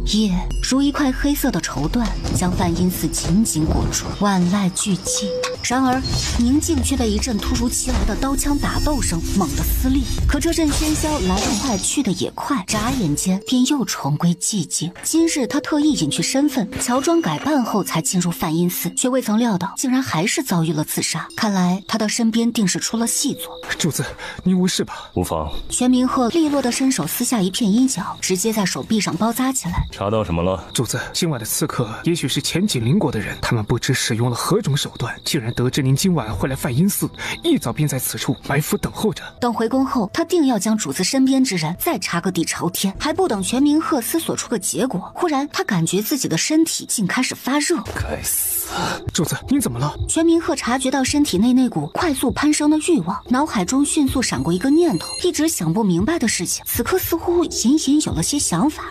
夜如一块黑色的绸缎，将梵音寺紧紧裹住，万籁俱寂。然而，宁静却被一阵突如其来的刀枪打斗声猛地撕裂。可这阵喧嚣来得快，去得也快，眨眼间便又重归寂静。今日他特意隐去身份，乔装改扮后才进入梵音寺，却未曾料到，竟然还是遭遇了刺杀。看来他的身边定是出了细作。主子，您无事吧？无妨。全明鹤利落的伸手撕下一片衣角，直接在手臂上包扎起来。查到什么了？主子，今晚的刺客也许是前景邻国的人，他们不知使用了何种手段，竟然得知您今晚会来梵音寺，一早便在此处埋伏等候着。等回宫后，他定要将主子身边之人再查个底朝天。还不等全明鹤思索出个结果，忽然他感觉自己的身体竟开始发热。该死！主子，您怎么了？全明鹤察觉到身体内那股快速攀升的欲望，脑海中迅速闪过一个念头，一直想不明白的事情，此刻似乎隐隐有了些想法。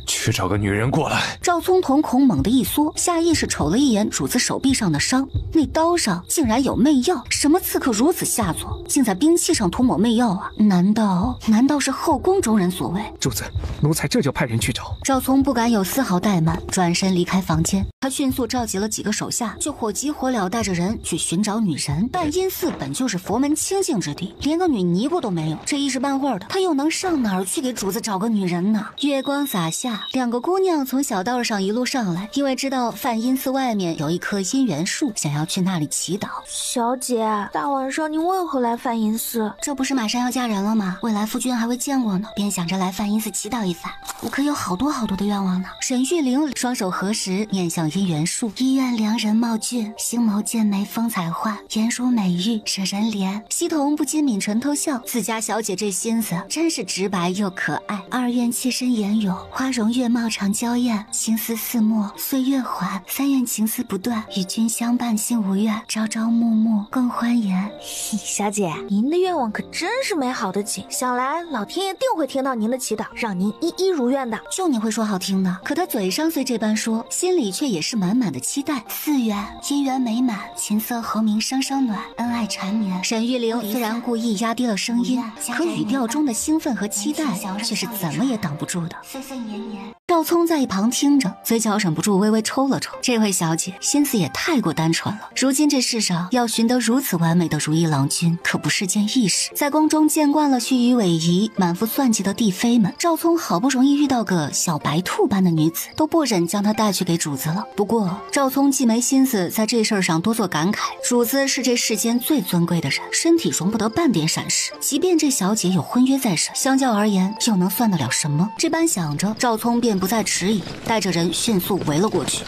去找个女人过来。赵聪瞳孔猛地一缩，下意识瞅了一眼主子手臂上的伤，那刀上竟然有媚药。什么刺客如此下作，竟在兵器上涂抹媚药啊？难道是后宫中人所为？主子，奴才这就派人去找。赵聪不敢有丝毫怠慢，转身离开房间。他迅速召集了几个手下，就火急火燎带着人去寻找女人。梵音寺本就是佛门清净之地，连个女尼姑都没有，这一时半会儿的，他又能上哪儿去给主子找个女人呢？月光洒下，两个姑娘从小道上一路上来，因为知道梵音寺外面有一棵姻缘树，想要去那里祈祷。小姐，大晚上您为何来梵音寺？这不是马上要嫁人了吗？未来夫君还未见过呢，便想着来梵音寺祈祷一番。我可有好多的愿望呢。沈玉玲双手合十，面向姻缘树，医愿良人貌俊，星眸剑眉风采幻，颜如美玉惹人怜。西童不禁抿唇偷笑，自家小姐这心思真是直白又可爱。二愿妾身颜永，花容月貌常娇艳，情思似墨岁月缓。三愿情丝不断，与君相伴心无怨，朝朝暮暮共欢颜。小姐，您的愿望可真是美好的紧，想来老天爷定会听到您的祈祷，让您一一如愿的。就你会说好听的，可他嘴上虽这般说，心里却也是满满的期待。四愿姻缘美满，琴瑟和鸣声声暖，恩爱缠绵。沈玉玲虽然故意压低了声音，可语调中的兴奋和期待却是怎么也挡不住的。岁岁年年。赵聪在一旁听着，嘴角忍不住微微抽了抽。这位小姐心思也太过单纯了，如今这世上要寻得如此完美的如意郎君，可不是件易事。在宫中见惯了虚与委蛇、满腹算计的帝妃们，赵聪好不容易遇到个小白兔般的女子，都不忍将她带去给主子了。不过赵聪既没心思在这事儿上多做感慨，主子是这世间最尊贵的人，身体容不得半点闪失。即便这小姐有婚约在身，相较而言又能算得了什么？这般想着，赵聪便不再迟疑，带着人迅速围了过去。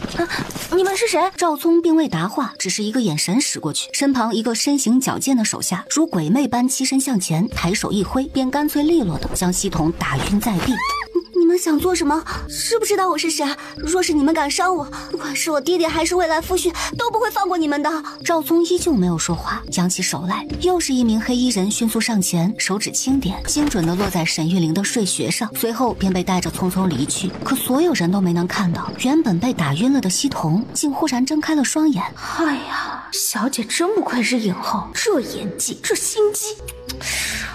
你们是谁？赵聪并未答话，只是一个眼神使过去，身旁一个身形矫健的手下如鬼魅般欺身向前，抬手一挥，便干脆利落地将西童打晕在地。你们想做什么？知不知道我是谁？若是你们敢伤我，不管是我爹爹还是未来夫婿，都不会放过你们的。赵聪依旧没有说话，扬起手来，又是一名黑衣人迅速上前，手指轻点，精准地落在沈玉玲的睡穴上，随后便被带着匆匆离去。可所有人都没能看到，原本被打晕了的西童，竟忽然睁开了双眼。哎呀，小姐真不愧是影后，这演技，这心机。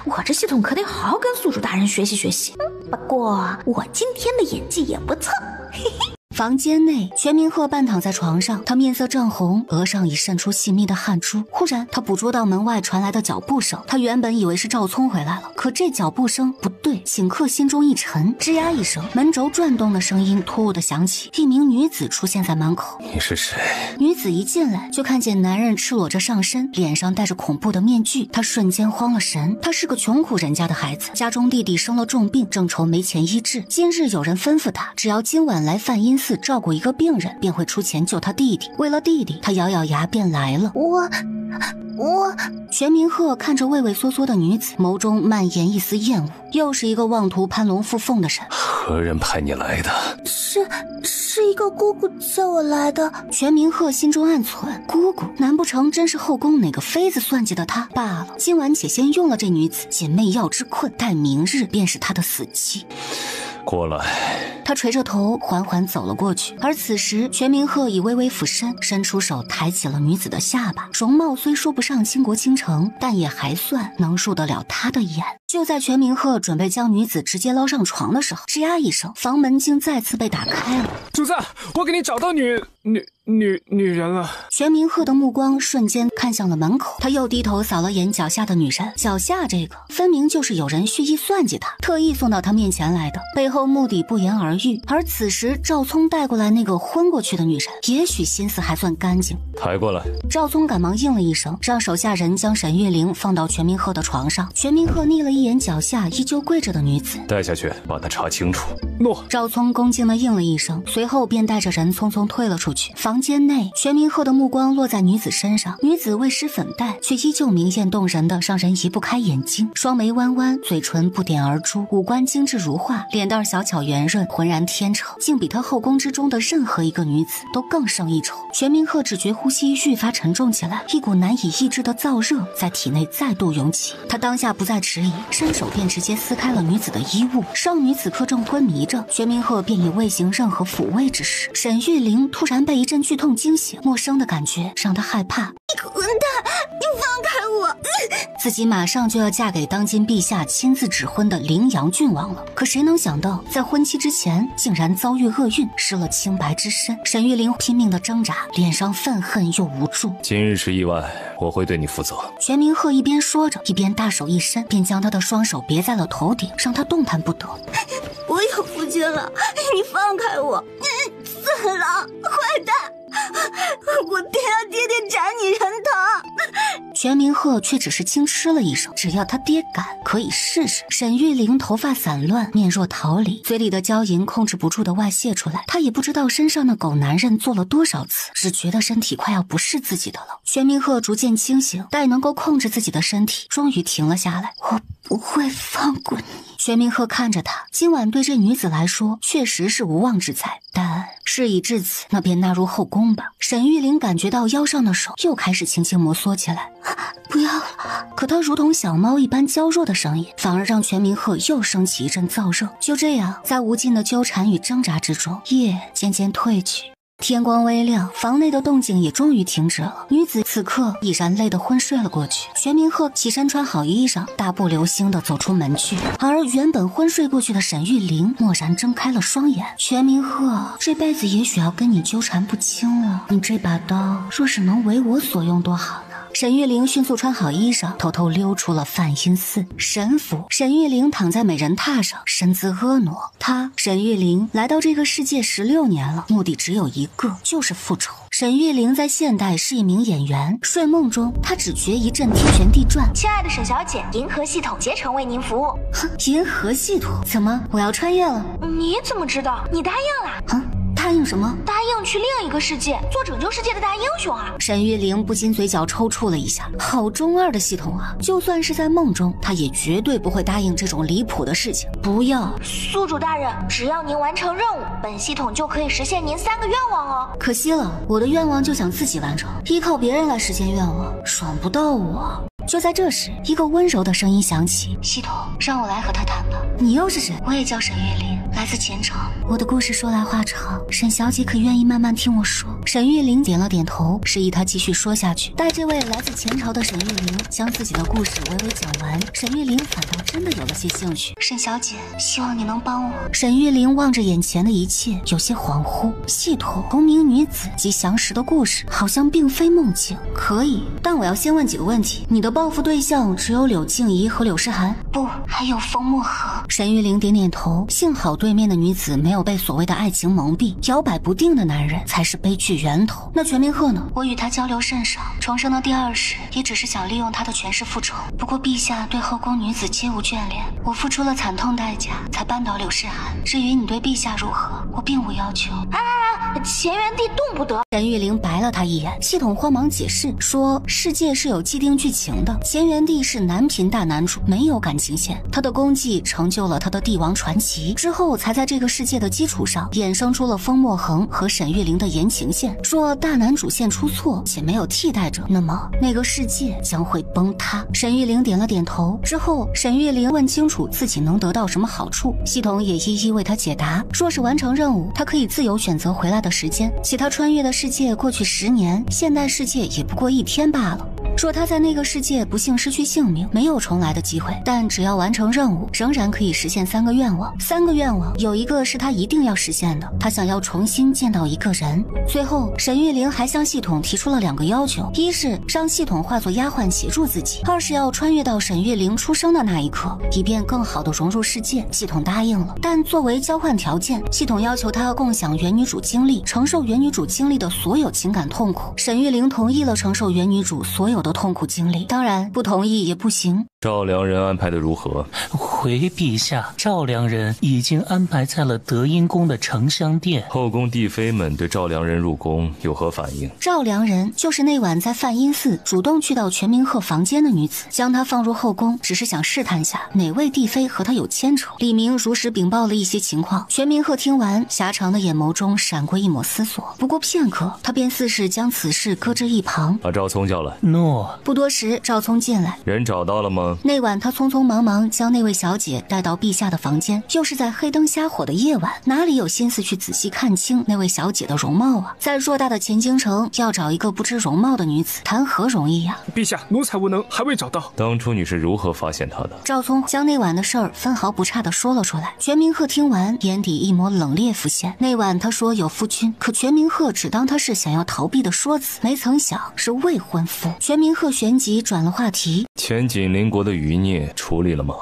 我这系统可得好好跟宿主大人学习学习。不过我今天的演技也不错，嘿嘿。房间内，全明鹤半躺在床上，他面色正红，额上已渗出细密的汗珠。忽然，他捕捉到门外传来的脚步声，他原本以为是赵聪回来了，可这脚步声不对，顷刻心中一沉，吱呀一声，门轴转动的声音突兀的响起，一名女子出现在门口。你是谁？女子一进来，就看见男人赤裸着上身，脸上戴着恐怖的面具，她瞬间慌了神。她是个穷苦人家的孩子，家中弟弟生了重病，正愁没钱医治。今日有人吩咐她，只要今晚来梵音寺照顾一个病人，便会出钱救他弟弟。为了弟弟，他咬咬牙便来了。我全明鹤看着畏畏缩缩的女子，眸中蔓延一丝厌恶。又是一个妄图攀龙附凤的人。何人派你来的？是一个姑姑叫我来的。全明鹤心中暗忖，姑姑难不成真是后宫哪个妃子算计的他？罢了，今晚且先用了这女子解媚药之困，待明日便是他的死期。过来。他垂着头缓缓走了过去，而此时全明鹤已微微俯身，伸出手抬起了女子的下巴，容貌虽说不上倾国倾城，但也还算能入得了他的眼。就在全明鹤准备将女子直接捞上床的时候，吱呀一声，房门竟再次被打开了。主子，我给你找到女人了。全明鹤的目光瞬间看向了门口，他又低头扫了眼脚下的女人，脚下这个分明就是有人蓄意算计他，特意送到他面前来的，背后目的不言而喻。而此时赵聪带过来那个昏过去的女人，也许心思还算干净。抬过来。赵聪赶忙应了一声，让手下人将沈玉玲放到全明鹤的床上。全明鹤睨了一眼脚下依旧跪着的女子，带下去，把她查清楚。诺。赵聪恭敬地应了一声，随后便带着人匆匆退了出去。房间内，全明鹤的目光落在女子身上，女子未施粉黛，却依旧明艳动人的让人移不开眼睛，双眉弯弯，嘴唇不点而出，五官精致如画，脸蛋小巧圆润，浑然天成，竟比他后宫之中的任何一个女子都更胜一筹。全明鹤只觉呼吸愈发沉重起来，一股难以抑制的燥热在体内再度涌起。他当下不再迟疑，伸手便直接撕开了女子的衣物。少女此刻正昏迷着，全明鹤便已未行任何抚慰之事。沈玉玲突然被一阵剧痛惊醒，陌生的感觉让她害怕。你个混蛋，你放开我！自己马上就要嫁给当今陛下亲自指婚的陵阳郡王了，可谁能想到在婚期之前竟然遭遇厄运，失了清白之身。沈玉玲拼命的挣扎，脸上愤恨又无助。今日是意外，我会对你负责。全明鹤一边说着，一边大手一伸，便将他的双手别在了头顶，让他动弹不得。我有夫君了，你放开我！色狼，坏蛋！我爹斩你人头！全明鹤却只是轻嗤了一声，只要他爹敢，可以试试。沈玉玲头发散乱，面若桃李，嘴里的娇吟控制不住的外泄出来。她也不知道身上的狗男人做了多少次，只觉得身体快要不是自己的了。全明鹤逐渐清醒，待能够控制自己的身体，终于停了下来。我不会放过你。全明鹤看着他，今晚对这女子来说确实是无妄之灾，但事已至此，那便纳入后宫吧。沈玉玲感觉到腰上的手又开始轻轻摩挲起来，不要了。可她如同小猫一般娇弱的声音，反而让全明鹤又升起一阵燥热。就这样，在无尽的纠缠与挣扎之中，夜渐渐褪去。天光微亮，房内的动静也终于停止了。女子此刻已然累得昏睡了过去。全明鹤起身穿好衣裳，大步流星地走出门去。而原本昏睡过去的沈玉玲蓦然睁开了双眼。全明鹤，这辈子也许要跟你纠缠不清了。你这把刀若是能为我所用多好呢？沈玉玲迅速穿好衣裳，偷偷溜出了梵音寺。神府，沈玉玲躺在美人榻上，身姿婀娜。她，沈玉玲来到这个世界16年了，目的只有一个，就是复仇。沈玉玲在现代是一名演员，睡梦中她只觉一阵天旋地转。亲爱的沈小姐，银河系统竭诚为您服务。哼，银河系统？怎么我要穿越了？你怎么知道？你答应了？啊？答应什么？答应去另一个世界做拯救世界的大英雄啊！沈玉玲不禁嘴角抽搐了一下，好中二的系统啊！就算是在梦中，她也绝对不会答应这种离谱的事情。不要，宿主大人，只要您完成任务，本系统就可以实现您3个愿望哦。可惜了，我的愿望就想自己完成，依靠别人来实现愿望，爽不到我。就在这时，一个温柔的声音响起：“系统，让我来和他谈吧。”你又是谁？我也叫沈玉玲，来自前朝。我的故事说来话长，沈小姐可愿意慢慢听我说？沈玉玲点了点头，示意她继续说下去。待这位来自前朝的沈玉玲将自己的故事娓娓讲完，沈玉玲反倒真的有了些兴趣。沈小姐，希望你能帮我。沈玉玲望着眼前的一切，有些恍惚。系统、同名女子及详实的故事，好像并非梦境。可以，但我要先问几个问题。你的报复对象只有柳静怡和柳诗涵？不，还有风墨河。沈玉玲点点头，幸好对面的女子没有被所谓的爱情蒙蔽，摇摆不定的男人才是悲剧源头。那全明鹤呢？我与他交流甚少，重生的第2世也只是想利用他的权势复仇。不过陛下对后宫女子皆无眷恋，我付出了惨痛代价才扳倒柳诗涵。至于你对陛下如何，我并无要求。乾元帝动不得。沈玉玲白了他一眼，系统慌忙解释说，世界是有既定剧情的，乾元帝是男频大男主，没有感情线，他的功绩成就就了他的帝王传奇，之后才在这个世界的基础上衍生出了风墨恒和沈玉玲的言情线。若大男主线出错且没有替代者，那么那个世界将会崩塌。沈玉玲点了点头，之后沈玉玲问清楚自己能得到什么好处，系统也一一为他解答。若是完成任务，他可以自由选择回来的时间，其他穿越的世界过去10年，现代世界也不过1天罢了。说他在那个世界不幸失去性命，没有重来的机会，但只要完成任务，仍然可以实现3个愿望。3个愿望有一个是他一定要实现的，他想要重新见到一个人。最后，沈玉玲还向系统提出了2个要求：一是让系统化作丫鬟协助自己；二是要穿越到沈玉玲出生的那一刻，以便更好地融入世界。系统答应了，但作为交换条件，系统要求他共享原女主经历，承受原女主经历的所有情感痛苦。沈玉玲同意了承受原女主所有的痛苦经历，当然不同意也不行。赵良人安排的如何？回陛下，赵良人已经安排在了德音宫的沉香殿。后宫帝妃们对赵良人入宫有何反应？赵良人就是那晚在梵音寺主动去到全明鹤房间的女子，将她放入后宫，只是想试探下哪位帝妃和她有牵扯。李明如实禀报了一些情况。全明鹤听完，狭长的眼眸中闪过一抹思索，不过片刻，他便似是将此事搁置一旁。把赵聪叫来。诺。不多时，赵聪进来。人找到了吗？那晚他匆匆忙忙将那位小姐带到陛下的房间，又是在黑灯瞎火的夜晚，哪里有心思去仔细看清那位小姐的容貌啊？在偌大的前京城，要找一个不知容貌的女子，谈何容易呀？陛下，奴才无能，还未找到。当初你是如何发现她的？赵聪将那晚的事儿分毫不差地说了出来。全明鹤听完，眼底一抹冷冽浮现。那晚他说有夫君，可全明鹤只当他是想要逃避的说辞，没曾想是未婚夫。全明鹤旋即转了话题：前锦邻国的余孽处理了吗？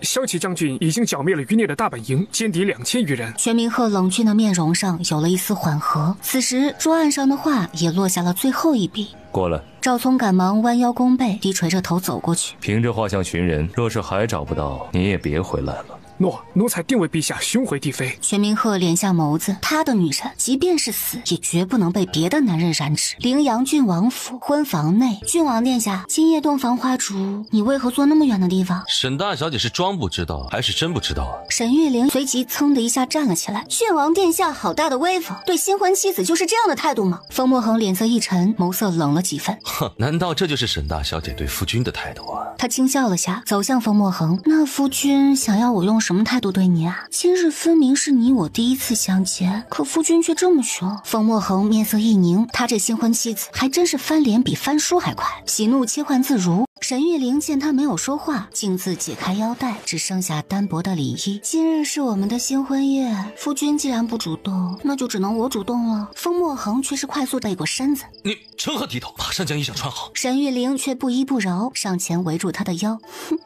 骁骑将军已经剿灭了余孽的大本营，歼敌2000余人。全明鹤冷峻的面容上有了一丝缓和。此时桌案上的话也落下了最后一笔。过来。赵聪赶忙弯腰弓背，低垂着头走过去。凭着画像寻人，若是还找不到，你也别回来了。诺，奴才定为陛下寻回帝妃。全明鹤敛下眸子，他的女人即便是死，也绝不能被别的男人染指。陵阳郡王府婚房内，郡王殿下，今夜洞房花烛，你为何坐那么远的地方？沈大小姐是装不知道还是真不知道啊？沈玉玲随即噌的一下站了起来。郡王殿下好大的威风，对新婚妻子就是这样的态度吗？风墨恒脸色一沉，眸色冷了几分。哼，难道这就是沈大小姐对夫君的态度啊？他轻笑了下，走向风墨恒。那夫君想要我用什么态度对你啊？今日分明是你我第一次相见，可夫君却这么凶。风墨恒面色一凝，他这新婚妻子还真是翻脸比翻书还快，喜怒切换自如。沈玉玲见他没有说话，径自解开腰带，只剩下单薄的礼衣。今日是我们的新婚夜，夫君既然不主动，那就只能我主动了。风墨恒却是快速背过身子，你成何体统？马上将衣裳穿好。沈玉玲却不依不饶，上前围住他的腰。哼，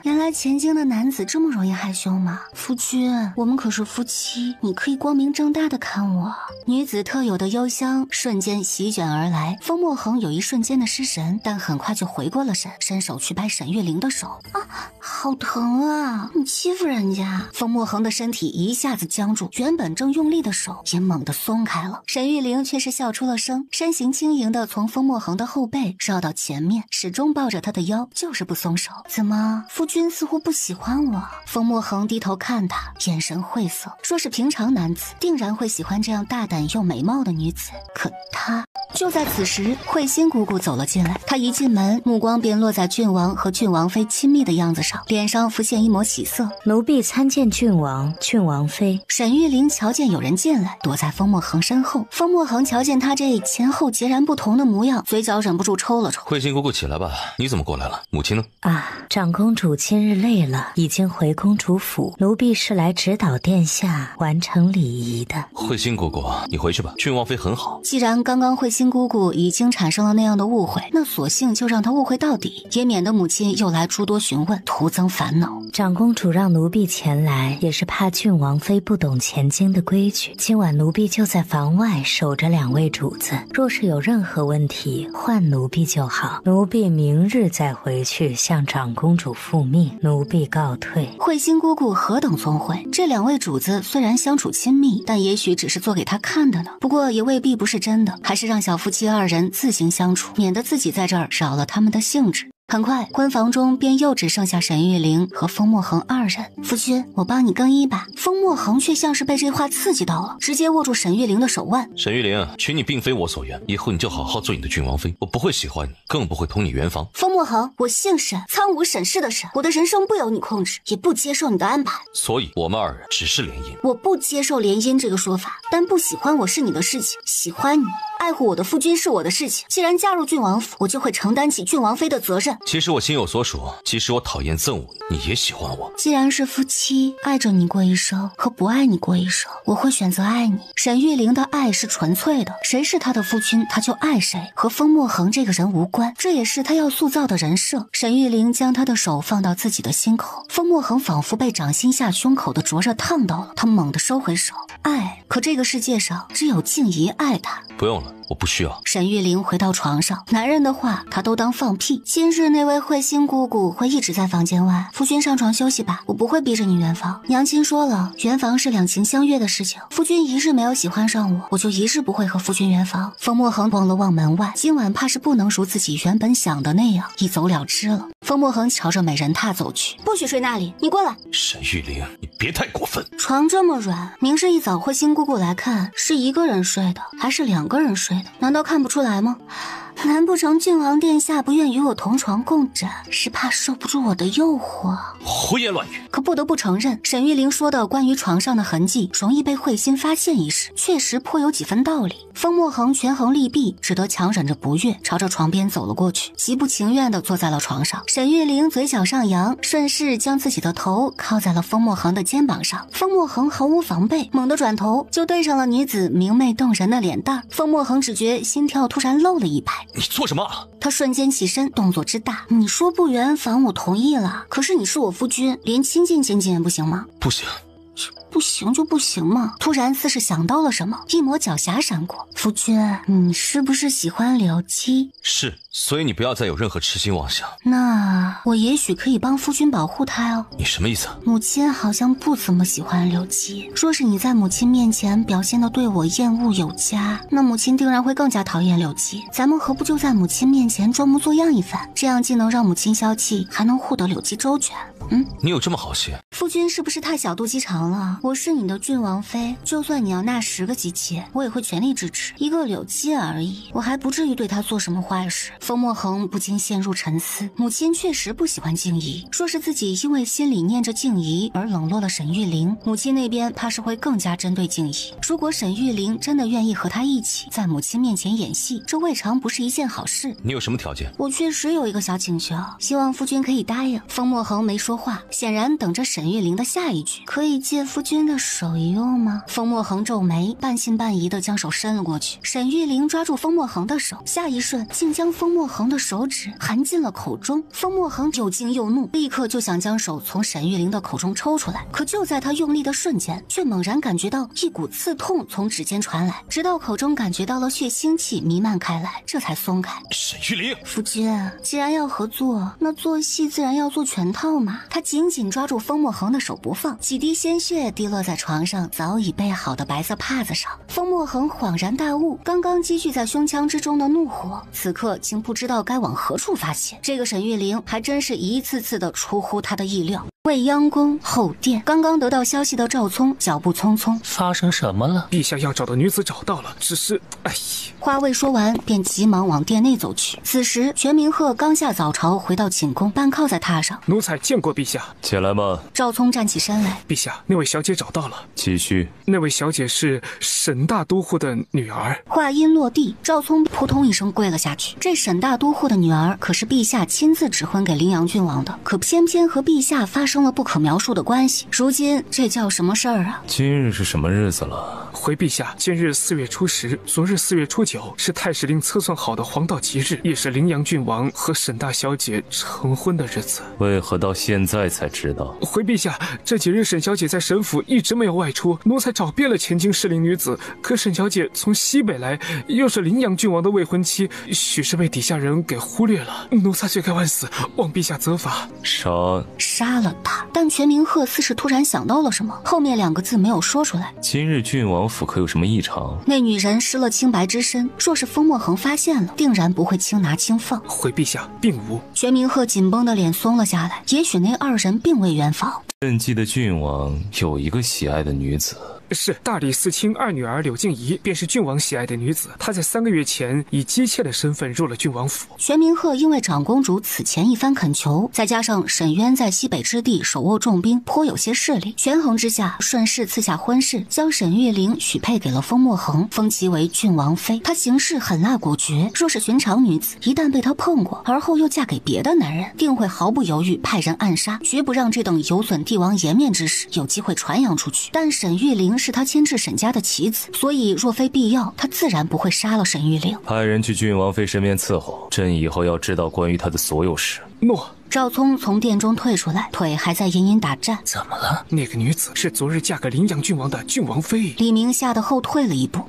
原来前京的男子这么容易害羞吗？夫君，我们可是夫妻，你可以光明正大的看我。女子特有的幽香瞬间席卷而来，风墨恒有一瞬间的失神，但很快就回过了神，伸手去拍沈玉玲的手。啊，好疼啊！你欺负人家！风墨恒的身体一下子僵住，原本正用力的手也猛地松开了。沈玉玲却是笑出了声，身形轻盈的从风墨恒的后背绕到前面，始终抱着他的腰，就是不松手。怎么，夫君似乎不喜欢我？风墨恒低头看他，眼神晦涩。若是平常男子，定然会喜欢这样大胆又美貌的女子，可他……就在此时，慧心姑姑走了进来。她一进门，目光便落在郡王和郡王妃亲密的样子上，脸上浮现一抹喜色。奴婢参见郡王、郡王妃。沈玉玲瞧见有人进来，躲在风墨恒身后。风墨恒瞧见他这前后截然不同的模样，嘴角忍不住抽了抽。慧心姑姑起来吧，你怎么过来了？母亲呢？啊，长公主今日累了，已经回公主府。奴婢是来指导殿下完成礼仪的。慧心姑姑，你回去吧，郡王妃很好。既然刚刚慧心姑姑已经产生了那样的误会，那索性就让她误会到底，也免得母亲又来诸多询问，徒增烦恼。长公主让奴婢前来，也是怕郡王妃不懂前京的规矩。今晚奴婢就在房外守着两位主子，若是有任何问题，换奴婢就好。奴婢明日再回去向长公主复命。奴婢告退。慧心姑姑何等聪慧，这两位主子虽然相处亲密，但也许只是做给她看的呢。不过也未必不是真的，还是让小夫妻二人自行相处，免得自己在这儿扰了他们的兴致。很快，婚房中便又只剩下沈玉玲和风墨恒二人。夫君，我帮你更衣吧。风墨恒却像是被这话刺激到了，直接握住沈玉玲的手腕。沈玉玲，娶你并非我所愿，以后你就好好做你的郡王妃，我不会喜欢你，更不会同你圆房。风墨恒，我姓沈，苍梧沈氏的沈，我的人生不由你控制，也不接受你的安排。所以我们二人只是联姻。我不接受联姻这个说法，但不喜欢我是你的事情，喜欢你爱护我的夫君是我的事情。既然嫁入郡王府，我就会承担起郡王妃的责任。其实我心有所属，即使我讨厌憎恶你，你也喜欢我。既然是夫妻，爱着你过一生和不爱你过一生，我会选择爱你。沈玉玲的爱是纯粹的，谁是她的夫君，她就爱谁，和风墨恒这个人无关，这也是她要塑造的人设。沈玉玲将她的手放到自己的心口，风墨恒仿佛被掌心下胸口的灼热烫到了，他猛地收回手。爱，可这个世界上只有静怡爱他。不用了，我不需要。沈玉玲回到床上，男人的话她都当放屁。今日那位慧心姑姑会一直在房间外，夫君上床休息吧，我不会逼着你圆房。娘亲说了，圆房是两情相悦的事情，夫君一日没有喜欢上我，我就一日不会和夫君圆房。风墨恒望了望门外，今晚怕是不能如自己原本想的那样一走了之了。风墨恒朝着美人榻走去，不许睡那里，你过来。沈玉玲，你别太过分。床这么软，明日一早慧心姑姑来看，是一个人睡的还是两个人睡的，难道看不出来吗？难不成郡王殿下不愿与我同床共枕，是怕受不住我的诱惑？胡言乱语。可不得不承认，沈玉玲说的关于床上的痕迹容易被慧心发现一事，确实颇有几分道理。风墨恒权衡利弊，只得强忍着不悦，朝着床边走了过去，极不情愿地坐在了床上。沈玉玲嘴角上扬，顺势将自己的头靠在了风墨恒的肩膀上。风墨恒毫无防备，猛地转头就对上了女子明媚动人的脸蛋。风墨恒只觉心跳突然漏了一拍。你做什么？他瞬间起身，动作之大。你说不圆房，我同意了。可是你是我夫君，连亲近亲近也不行吗？不行。不行就不行嘛。突然似是想到了什么，一抹狡黠闪过。夫君，你是不是喜欢刘基？是，所以你不要再有任何痴心妄想。那我也许可以帮夫君保护他哦。你什么意思？母亲好像不怎么喜欢刘基，若是你在母亲面前表现得对我厌恶有加，那母亲定然会更加讨厌刘基。咱们何不就在母亲面前装模作样一番，这样既能让母亲消气，还能护得刘基周全。你有这么好心？夫君是不是太小肚鸡肠了？我是你的郡王妃，就算你要纳10个姬妾，我也会全力支持。一个柳基而已，我还不至于对他做什么坏事。风墨恒不禁陷入沉思，母亲确实不喜欢静怡，说是自己因为心里念着静怡而冷落了沈玉玲，母亲那边怕是会更加针对静怡。如果沈玉玲真的愿意和他一起在母亲面前演戏，这未尝不是一件好事。你有什么条件？我确实有一个小请求，希望夫君可以答应。风墨恒没说话，显然等着沈玉玲的下一句。可以借夫君的手一用吗？风墨恒皱眉，半信半疑地将手伸了过去。沈玉玲抓住风墨恒的手，下一瞬竟将风墨恒的手指含进了口中。风墨恒又惊又怒，立刻就想将手从沈玉玲的口中抽出来。可就在他用力的瞬间，却猛然感觉到一股刺痛从指尖传来，直到口中感觉到了血腥气弥漫开来，这才松开。沈玉玲，夫君，既然要合作，那做戏自然要做全套嘛。他紧紧抓住风墨恒的手不放，几滴鲜血滴落在床上早已备好的白色帕子上。风墨恒恍然大悟，刚刚积聚在胸腔之中的怒火，此刻竟不知道该往何处发泄。这个沈玉玲还真是一次次的出乎他的意料。未央宫后殿，刚刚得到消息的赵聪脚步匆匆。发生什么了？陛下要找的女子找到了，只是，话未说完，便急忙往殿内走去。此时，全明鹤刚下早朝，回到寝宫，半靠在榻上。奴才见过陛下。起来吧。赵聪站起身来。陛下，那位小姐找到了。继续。那位小姐是沈大都护的女儿。话音落地，赵聪扑通一声跪了下去。这沈大都护的女儿可是陛下亲自指婚给陵阳郡王的，可偏偏和陛下发生了不可描述的关系。如今这叫什么事儿啊？今日是什么日子了？回陛下，今日4月初10，昨日4月初9，是太史令测算好的黄道吉日，也是陵阳郡王和沈大小姐成婚的日子。为何到现在才知道？回陛下，这几日沈小姐在沈府一直没有外出，奴才找遍了前京适龄女子，可沈小姐从西北来，又是陵阳郡王的未婚妻，许是被底下人给忽略了。奴才罪该万死，望陛下责罚。杀了他。但全明鹤似是突然想到了什么，后面2个字没有说出来。今日郡王府可有什么异常？那女人失了清白之身，若是风墨恒发现了，定然不会轻拿轻放。回陛下，并无。全明鹤紧绷的脸松了下来，也许那2人并未圆房。朕记得郡王有一个喜爱的女子。是大理寺卿2女儿柳静怡，便是郡王喜爱的女子。她在3个月前以姬妾的身份入了郡王府。全明鹤因为长公主此前一番恳求，再加上沈渊在西北之地手握重兵，颇有些势力，权衡之下，顺势赐下婚事，将沈玉玲许配给了风墨恒，封其为郡王妃。她行事狠辣果决，若是寻常女子，一旦被他碰过，而后又嫁给别的男人，定会毫不犹豫派人暗杀，绝不让这等有损帝王颜面之事有机会传扬出去。但沈玉玲是他牵制沈家的棋子，所以若非必要，他自然不会杀了沈玉玲。派人去郡王妃身边伺候，朕以后要知道关于她的所有事。诺。赵聪从殿中退出来，腿还在隐隐打颤。怎么了？那个女子是昨日嫁给临阳郡王的郡王妃。李明吓得后退了一步。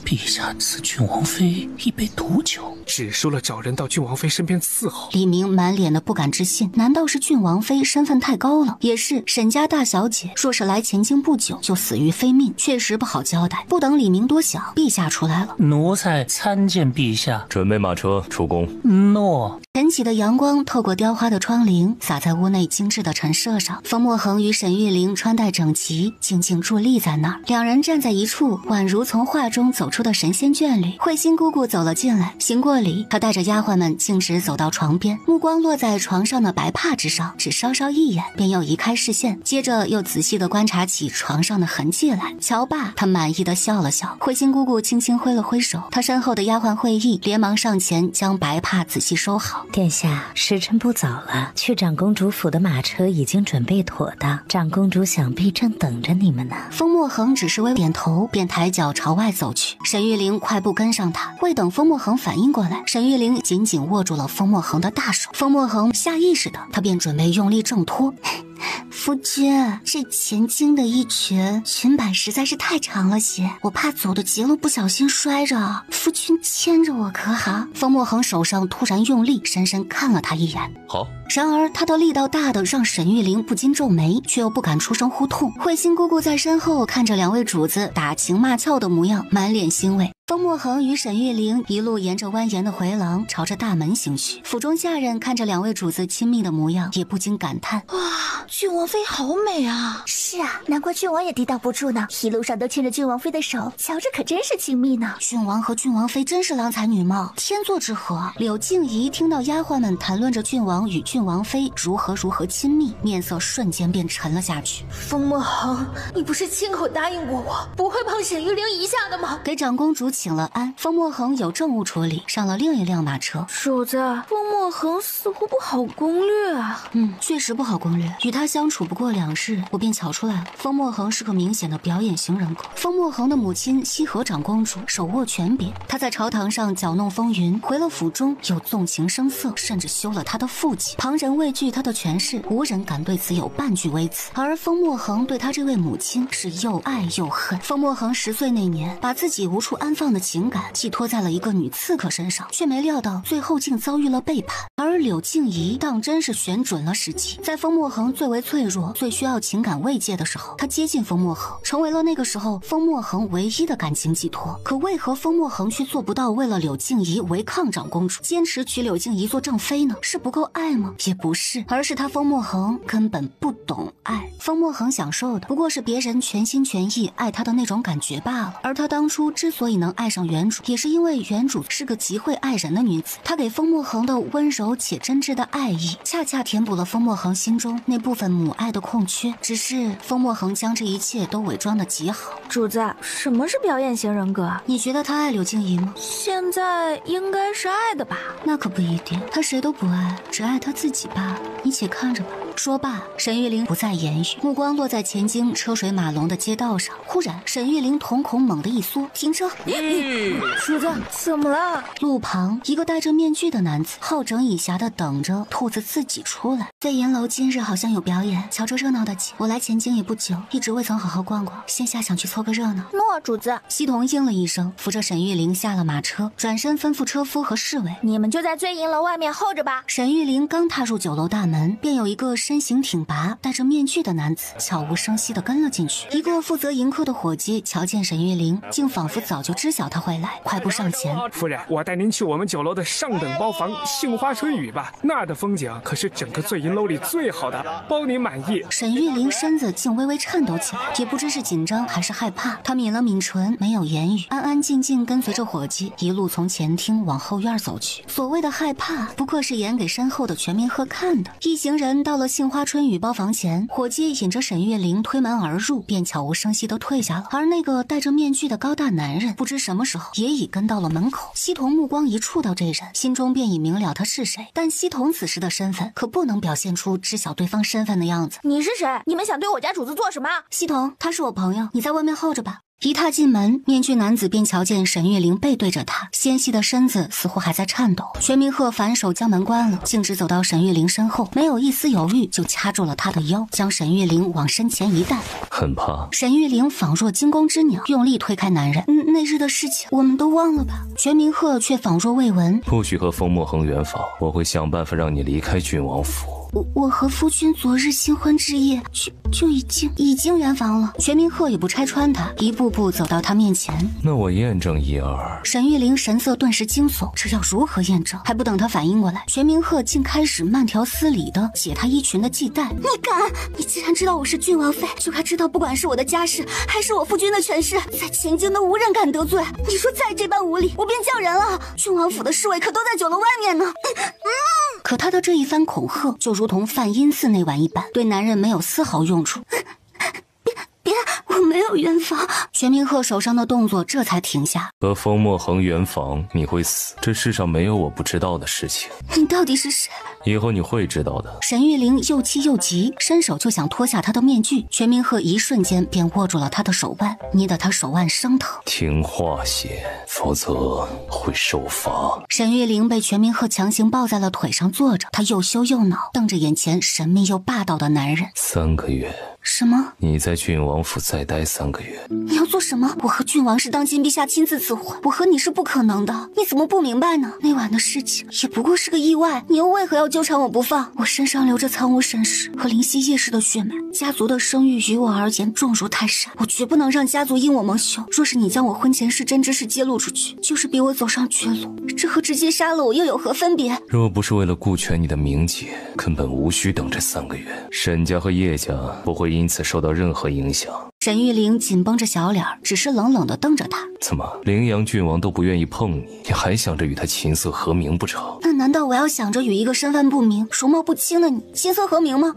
陛下，此郡王妃已被毒酒，只说了找人到郡王妃身边伺候。李明满脸的不敢置信，难道是郡王妃身份太高了？也是，沈家大小姐若是来前京不久就死于非命，确实不好交代。不等李明多想，陛下出来了。奴才参见陛下。准备马车出宫。诺。晨起的阳光透过雕花的窗棂，洒在屋内精致的陈设上。风墨恒与沈玉玲穿戴整齐，静静伫立在那儿。2人站在一处，宛如从画中走出的神仙眷侣。慧心姑姑走了进来，行过礼，她带着丫鬟们径直走到床边，目光落在床上的白帕之上，只稍稍一眼，便又移开视线，接着又仔细地观察起床上的痕迹来。瞧罢，她满意地笑了笑。慧心姑姑轻轻挥了挥手，她身后的丫鬟慧意连忙上前将白帕仔细收好。殿下，时辰不早了，去长公主府的马车已经准备妥当，长公主想必正等着你们呢。风墨恒只是微点头，便抬脚朝外走去。沈玉玲快步跟上他，未等风墨恒反应过来，沈玉玲紧紧握住了风墨恒的大手。风墨恒下意识的，他便准备用力挣脱。夫君，这前襟的一裙摆实在是太长了些，我怕走得急了不小心摔着，夫君牵着我可好？风墨恒手上突然用力，深深看了他一眼。好。然而他的力道大的让沈玉玲不禁皱眉，却又不敢出声呼痛。慧心姑姑在身后看着2位主子打情骂俏的模样，满脸欣慰。风墨恒与沈玉玲一路沿着蜿蜒的回廊朝着大门行去。府中下人看着2位主子亲密的模样，也不禁感叹：哇，郡王妃好美啊！是啊，难怪郡王也抵挡不住呢，一路上都牵着郡王妃的手，瞧着可真是亲密呢。郡王和郡王妃真是郎才女貌，天作之合。柳静怡听到丫鬟们谈论着郡王与郡王妃如何亲密，面色瞬间便沉了下去。风墨恒，你不是亲口答应过我不会碰沈玉玲一下的吗？给长公主请了安，风墨恒有政务处理，上了另一辆马车。主子，风墨恒似乎不好攻略啊。确实不好攻略。与他相处不过2日，我便瞧出来了，风墨恒是个明显的表演型人格。风墨恒的母亲西河长公主手握权柄，她在朝堂上搅弄风云，回了府中又纵情声色，甚至休了他的父亲。旁人畏惧他的权势，无人敢对此有半句微词。而风墨恒对他这位母亲是又爱又恨。风墨恒10岁那年，把自己无处安放的情感寄托在了一个女刺客身上，却没料到最后竟遭遇了背叛。而柳静怡当真是选准了时机，在风墨恒最为脆弱、最需要情感慰藉的时候，他接近风墨恒，成为了那个时候风墨恒唯一的感情寄托。可为何风墨恒却做不到为了柳静怡违抗长公主，坚持娶柳静怡做正妃呢？是不够爱吗？也不是，而是他风墨恒根本不懂爱。风墨恒享受的不过是别人全心全意爱他的那种感觉罢了。而他当初之所以能爱上原主，也是因为原主是个极会爱人的女子。她给风墨恒的温柔且真挚的爱意，恰恰填补了风墨恒心中那部分母爱的空缺。只是风墨恒将这一切都伪装得极好。主子，什么是表演型人格？你觉得他爱柳静怡吗？现在应该是爱的吧？那可不一定，他谁都不爱，只爱他自己罢了。你且看着吧。说罢，沈玉玲不再言语，目光落在前京车水马龙的街道上。忽然，沈玉玲瞳孔猛地一缩，停车！主子，怎么了？路旁，一个戴着面具的男子好整以暇地等着兔子自己出来。醉颜楼今日好像有表演，瞧着热闹的紧。我来前京也不久，一直未曾好好逛逛，现下想去凑个热闹。诺，主子。西童应了一声，扶着沈玉玲下了马车，转身吩咐车夫和侍卫：“你们就在醉银楼外面候着吧。”沈玉玲刚踏入酒楼大门，便有一个身形挺拔、戴着面具的男子悄无声息地跟了进去。一个负责迎客的伙计瞧见沈玉玲，竟仿佛早就知晓她会来，快步上前。夫人，我带您去我们酒楼的上等包房杏花春雨吧，那儿的风景可是整个醉银楼里最好的，包您满意。沈玉玲身子竟微微颤抖起来，也不知是紧张还是害怕。她抿了抿唇，没有言语，安安静静跟随着伙计一路从前厅往后院走去。所谓的害怕，不过是演给身后的全明鹤看的。一行人到了杏花春雨包房前，伙计引着沈玉玲推门而入，便悄无声息地退下了。而那个戴着面具的高大男人，不知什么时候也已跟到了门口。西童目光一触到这人，心中便已明了他是谁。但西童此时的身份可不能表现出知晓对方身份的样子。你是谁？你们想对我家主子做什么？西童，他是我朋友，你在外面候着吧。一踏进门，面具男子便瞧见沈玉玲背对着他，纤细的身子似乎还在颤抖。全明鹤反手将门关了，径直走到沈玉玲身后，没有一丝犹豫就掐住了她的腰，将沈玉玲往身前一带。很怕。沈玉玲仿若惊弓之鸟，用力推开男人。那日的事情我们都忘了吧？全明鹤却仿若未闻。不许和风墨恒圆房，我会想办法让你离开郡王府。我和夫君昨日新婚之夜就已经圆房了。全明鹤也不拆穿他，一步步走到他面前。那我验证一二。沈玉玲神色顿时惊悚，这要如何验证？还不等他反应过来，全明鹤竟开始慢条斯理地解他衣裙的系带。你敢！你既然知道我是郡王妃，就该知道不管是我的家世还是我夫君的权势，在前京的无人敢得罪。你说再这般无礼，我便叫人了。郡王府的侍卫可都在酒楼外面呢。可他的这一番恐吓就如同梵音寺那晚一般，对男人没有丝毫用处。别，我没有圆房。全明鹤手上的动作这才停下。和风墨恒圆房，你会死。这世上没有我不知道的事情。你到底是谁？以后你会知道的。沈玉玲又气又急，伸手就想脱下他的面具。全明鹤一瞬间便握住了他的手腕，捏得他手腕生疼。听话些，否则会受罚。沈玉玲被全明鹤强行抱在了腿上坐着，她又羞又恼，瞪着眼前神秘又霸道的男人。3个月。什么？你在郡王府再待3个月。你要做什么？我和郡王是当今陛下亲自赐婚，我和你是不可能的。你怎么不明白呢？那晚的事情也不过是个意外，你又为何要纠缠我不放？我身上流着苍梧沈氏和灵犀叶氏的血脉，家族的声誉于我而言重如泰山，我绝不能让家族因我蒙羞。若是你将我婚前是真之事揭露出去，就是逼我走上绝路，这和直接杀了我又有何分别？若不是为了顾全你的名节，根本无需等这3个月。沈家和叶家不会因此受到任何影响。沈玉玲紧绷着小脸，只是冷冷地瞪着他。怎么，陵阳郡王都不愿意碰你，你还想着与他琴瑟和鸣不成？那难道我要想着与一个身份不明、容貌不清的你琴瑟和鸣吗？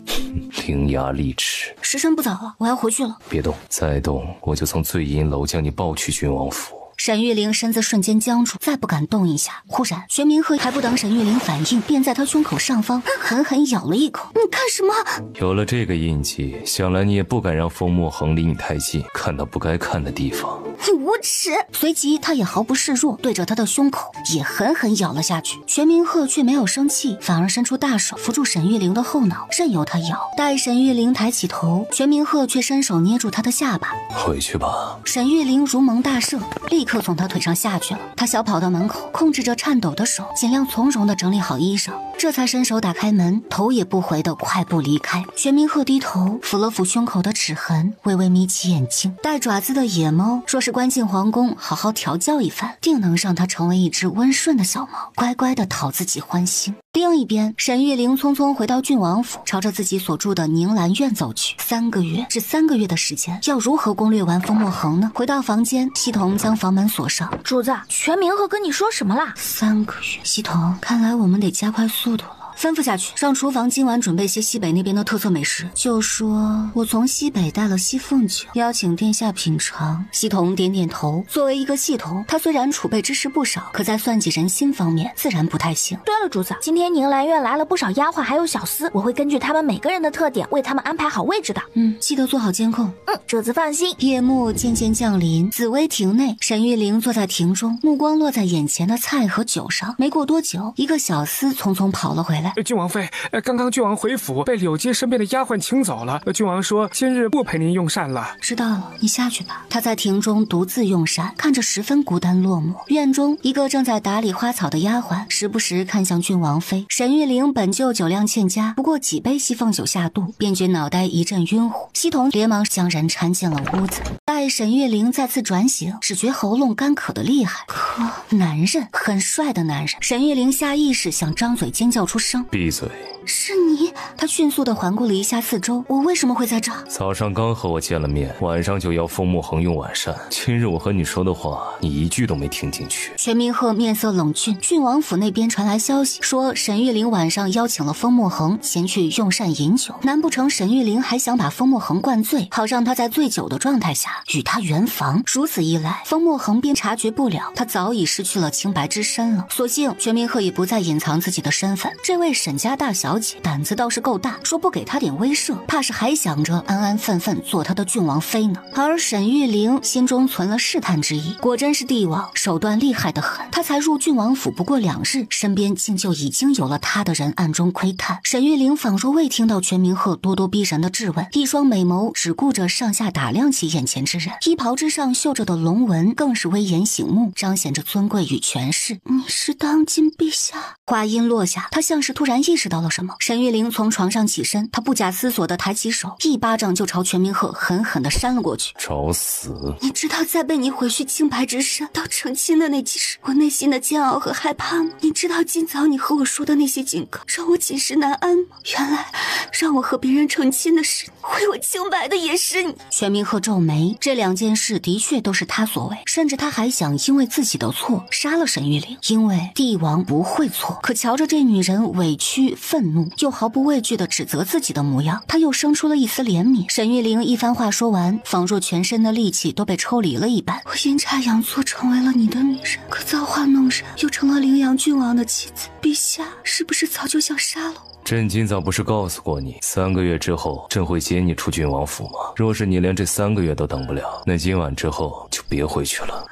伶牙俐齿。时辰不早了，我要回去了。别动，再动我就从醉银楼将你抱去郡王府。沈玉玲身子瞬间僵住，再不敢动一下。忽然，全明鹤还不等沈玉玲反应，便在她胸口上方狠狠咬了一口。你干什么？有了这个印记，想来你也不敢让风墨恒离你太近，看到不该看的地方。你无耻！随即，他也毫不示弱，对着他的胸口也狠狠咬了下去。全明鹤却没有生气，反而伸出大手扶住沈玉玲的后脑，任由他咬。待沈玉玲抬起头，全明鹤却伸手捏住她的下巴。回去吧。沈玉玲如蒙大赦，立刻从他腿上下去了。他小跑到门口，控制着颤抖的手，尽量从容地整理好衣裳，这才伸手打开门，头也不回地快步离开。全明鹤低头抚了抚胸口的齿痕，微微眯起眼睛。带爪子的野猫，若是关进皇宫好好调教一番，定能让它成为一只温顺的小猫，乖乖地讨自己欢心。另一边，沈玉玲匆匆回到郡王府，朝着自己所住的宁兰院走去。3个月，这3个月的时间，要如何攻略完风墨恒呢？回到房间，西童将房门锁上。主子，全明鹤跟你说什么啦？3个月，西童，看来我们得加快速度了。吩咐下去，让厨房今晚准备些西北那边的特色美食。就说我从西北带了西凤酒，邀请殿下品尝。西童点点头。作为一个戏童，他虽然储备知识不少，可在算计人心方面自然不太行。对了，主子，今天宁兰院来了不少丫鬟还有小厮，我会根据他们每个人的特点为他们安排好位置的。记得做好监控。主子放心。夜幕渐渐降临，紫薇亭内，沈玉玲坐在亭中，目光落在眼前的菜和酒上。没过多久，一个小厮匆匆跑了回来。来。郡王妃，刚刚郡王回府被柳街身边的丫鬟请走了。郡王说今日不陪您用膳了。知道了，你下去吧。他在庭中独自用膳，看着十分孤单落寞。院中一个正在打理花草的丫鬟时不时看向郡王妃。沈玉玲本就酒量欠佳，不过几杯西凤酒下肚，便觉脑袋一阵晕乎。西童连忙将人搀进了屋子。待沈玉玲再次转醒，只觉喉咙干渴的厉害。可男人，很帅的男人。沈玉玲下意识想张嘴尖叫出声。闭嘴！是你？他迅速地环顾了一下四周，我为什么会在这？早上刚和我见了面，晚上就要封墨恒用晚膳。今日我和你说的话，你一句都没听进去。全明鹤面色冷峻，郡王府那边传来消息，说沈玉玲晚上邀请了封墨恒前去用膳饮酒。难不成沈玉玲还想把封墨恒灌醉，好让他在醉酒的状态下与他圆房？如此一来，封墨恒便察觉不了他早已失去了清白之身了。所幸全明鹤也不再隐藏自己的身份，这位沈家大小姐胆子倒是够大，说不给他点威慑，怕是还想着安安分分做他的郡王妃呢。而沈玉玲心中存了试探之意，果真是帝王手段厉害得很。他才入郡王府不过2日，身边竟就已经有了他的人暗中窥探。沈玉玲仿若未听到全明鹤咄咄逼人的质问，一双美眸只顾着上下打量起眼前之人，衣袍之上绣着的龙纹更是威严醒目，彰显着尊贵与权势。你是当今陛下？话音落下，他像是突然意识到了什么。沈玉玲从床上起身，她不假思索地抬起手，一巴掌就朝全明鹤狠狠地扇了过去。找死！你知道再被你毁去清白之身到成亲的那几时，我内心的煎熬和害怕吗？你知道今早你和我说的那些警告让我寝食难安吗？原来让我和别人成亲的是你，毁我清白的也是你。全明鹤皱眉，这2件事的确都是他所为，甚至他还想因为自己的错杀了沈玉玲，因为帝王不会错。可瞧着这女人委屈愤怒又毫不畏惧地指责自己的模样，他又生出了一丝怜悯。沈玉玲一番话说完，仿若全身的力气都被抽离了一般。我阴差阳错成为了你的女人，可造化弄人，又成了陵阳郡王的妻子。陛下是不是早就想杀了我？朕今早不是告诉过你，3个月之后朕会接你出郡王府吗？若是你连这3个月都等不了，那今晚之后就别回去了。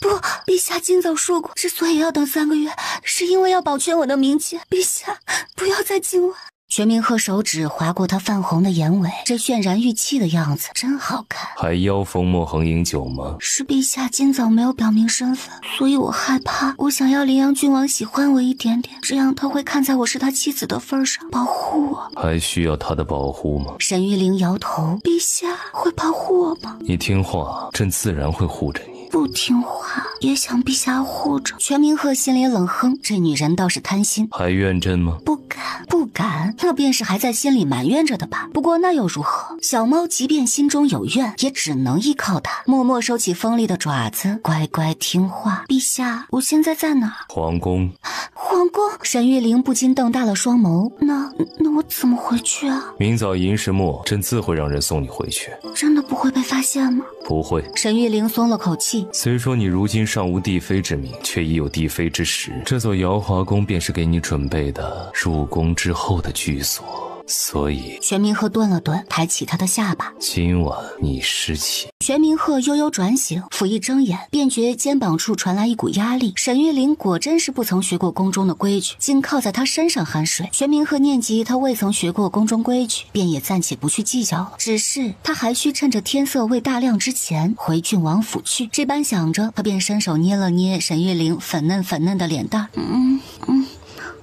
不，陛下今早说过，之所以要等3个月，是因为要保全我的名节。陛下，不要在今晚。全明鹤手指划过他泛红的眼尾，这渲然欲泣的样子真好看。还邀封墨恒饮酒吗？是陛下今早没有表明身份，所以我害怕。我想要陵阳郡王喜欢我一点点，这样他会看在我是他妻子的份上保护我。还需要他的保护吗？沈玉玲摇头，陛下会保护我吗？你听话，朕自然会护着你。不听话也想陛下护着。全明鹤心里冷哼，这女人倒是贪心。还怨朕吗？不敢，那便是还在心里埋怨着的吧。不过那又如何？小猫即便心中有怨，也只能依靠它，默默收起锋利的爪子，乖乖听话。陛下，我现在在哪儿？皇宫。皇宫？沈玉玲不禁瞪大了双眸。那我怎么回去啊？明早寅时末，朕自会让人送你回去。真的不会被发现吗？不会。沈玉玲松了口气。虽说你如今尚无帝妃之名，却已有帝妃之实。这座瑶华宫便是给你准备的入宫之后的居所。所以全明鹤顿了顿，抬起他的下巴。今晚你失寝。全明鹤悠悠转醒，甫一睁眼，便觉肩膀处传来一股压力。沈玉玲果真是不曾学过宫中的规矩，竟靠在他身上酣睡。全明鹤念及他未曾学过宫中规矩，便也暂且不去计较了。只是他还需趁着天色未大亮之前回郡王府去。这般想着，他便伸手捏了捏沈玉玲粉嫩的脸蛋。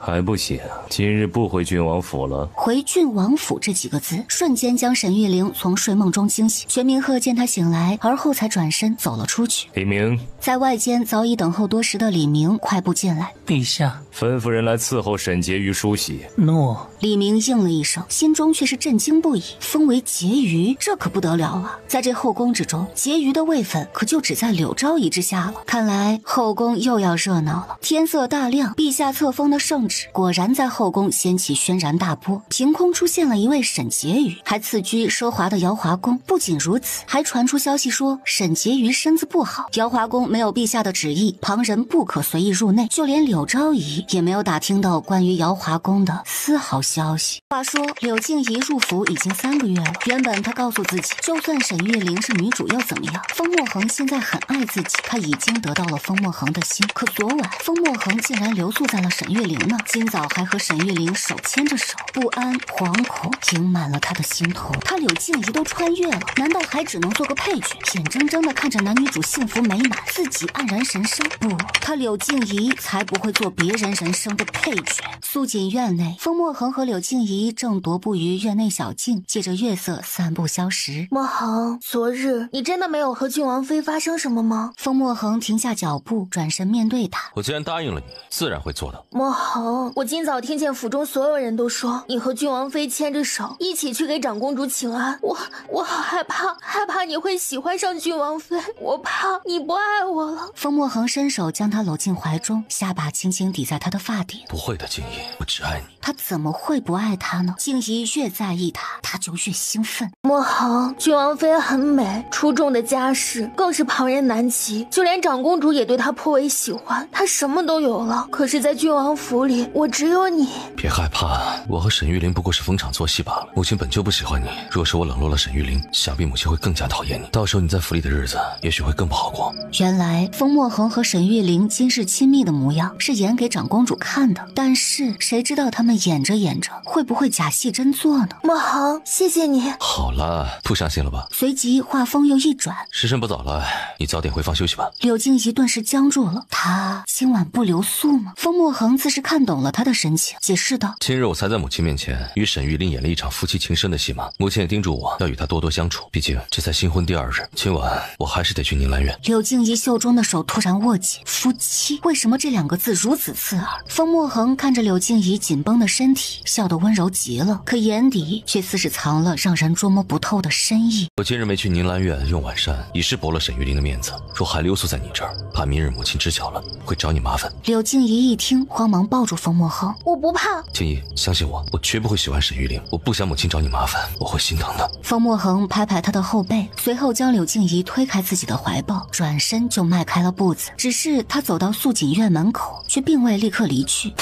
还不醒？今日不回郡王府了？回郡王府这几个字瞬间将沈玉玲从睡梦中惊醒。全明鹤见他醒来，而后才转身走了出去。李明。在外间早已等候多时的李明快步进来。陛下，吩咐人来伺候沈婕妤梳洗。诺。李明应了一声，心中却是震惊不已。封为婕妤，这可不得了啊！在这后宫之中，婕妤的位分可就只在柳昭仪之下了。看来后宫又要热闹了。天色大亮，陛下册封的圣旨果然在后宫掀起轩然大波。凭空出现了一位沈婕妤，还次居奢华的瑶华宫。不仅如此，还传出消息说沈婕妤身子不好，瑶华宫没有陛下的旨意，旁人不可随意入内。就连柳昭仪也没有打听到关于瑶华宫的丝毫消息。话说柳静怡入府已经3个月了，原本她告诉自己，就算沈玉玲是女主又怎么样？封墨恒现在很爱自己，她已经得到了封墨恒的心。可昨晚封墨恒竟然留宿在了沈玉玲那儿，今早还和沈玉琳手牵着手，不安、惶恐盈满了他的心头。他柳静怡都穿越了，难道还只能做个配角，眼睁睁地看着男女主幸福美满，自己黯然神伤？不，他柳静怡才不会做别人人生的配角。素锦院内，风墨恒和柳静怡正踱步于院内小径，借着月色散步消食。墨恒，昨日你真的没有和郡王妃发生什么吗？风墨恒停下脚步，转身面对他。我既然答应了你，自然会做的。墨恒，我今早听见府中所有人都说你和郡王妃牵着手一起去给长公主请安，我好害怕，害怕你会喜欢上郡王妃，我怕你不爱我了。风墨恒伸手将她搂进怀中，下巴轻轻抵在她的发顶。不会的，静怡，我只爱你。他怎么会不爱她呢？静怡越在意他，他就越兴奋。墨恒，郡王妃很美，出众的家世更是旁人难及，就连长公主也对她颇为喜欢，她什么都有了。可是，在郡王府里，我只有你。别害怕，我和沈玉琳不过是逢场作戏罢了。母亲本就不喜欢你，若是我冷落了沈玉琳，想必母亲会更加讨厌你。到时候你在府里的日子，也许会更不好过。原来风墨恒和沈玉琳今世亲密的模样是演给长公主看的，但是谁知道他们演着演着会不会假戏真做呢？墨恒，谢谢你。好了，不伤心了吧？随即话锋又一转，时辰不早了，你早点回房休息吧。柳静怡顿时僵住了，她今晚不留宿吗？风墨恒自是看懂了她的神情，解释道：今日我才在母亲面前与沈玉琳演了一场夫妻情深的戏码，母亲也叮嘱我要与她多多相处，毕竟这才新婚第2日，今晚我还是得去宁兰院。柳静怡袖中的手突然握紧，夫妻，为什么这2个字如此刺耳？风墨恒看着柳静怡紧绷的身体，笑得温柔极了，可眼底却似是藏了让人捉摸不透的深意。我今日没去宁兰院用晚膳，已是驳了沈玉琳的面子，若还留宿在你这儿，怕明日母亲知晓了会找你麻烦。柳静怡一听，慌忙抱住风墨恒：我不怕。静怡，相信我，我绝不会喜欢沈玉琳，我不想母亲找你麻烦，我会心疼的。风墨恒拍拍他的后背，随后将柳静怡推开自己的怀抱，转身就迈开了步子。只是他走到素锦院门口，却并未立刻离去。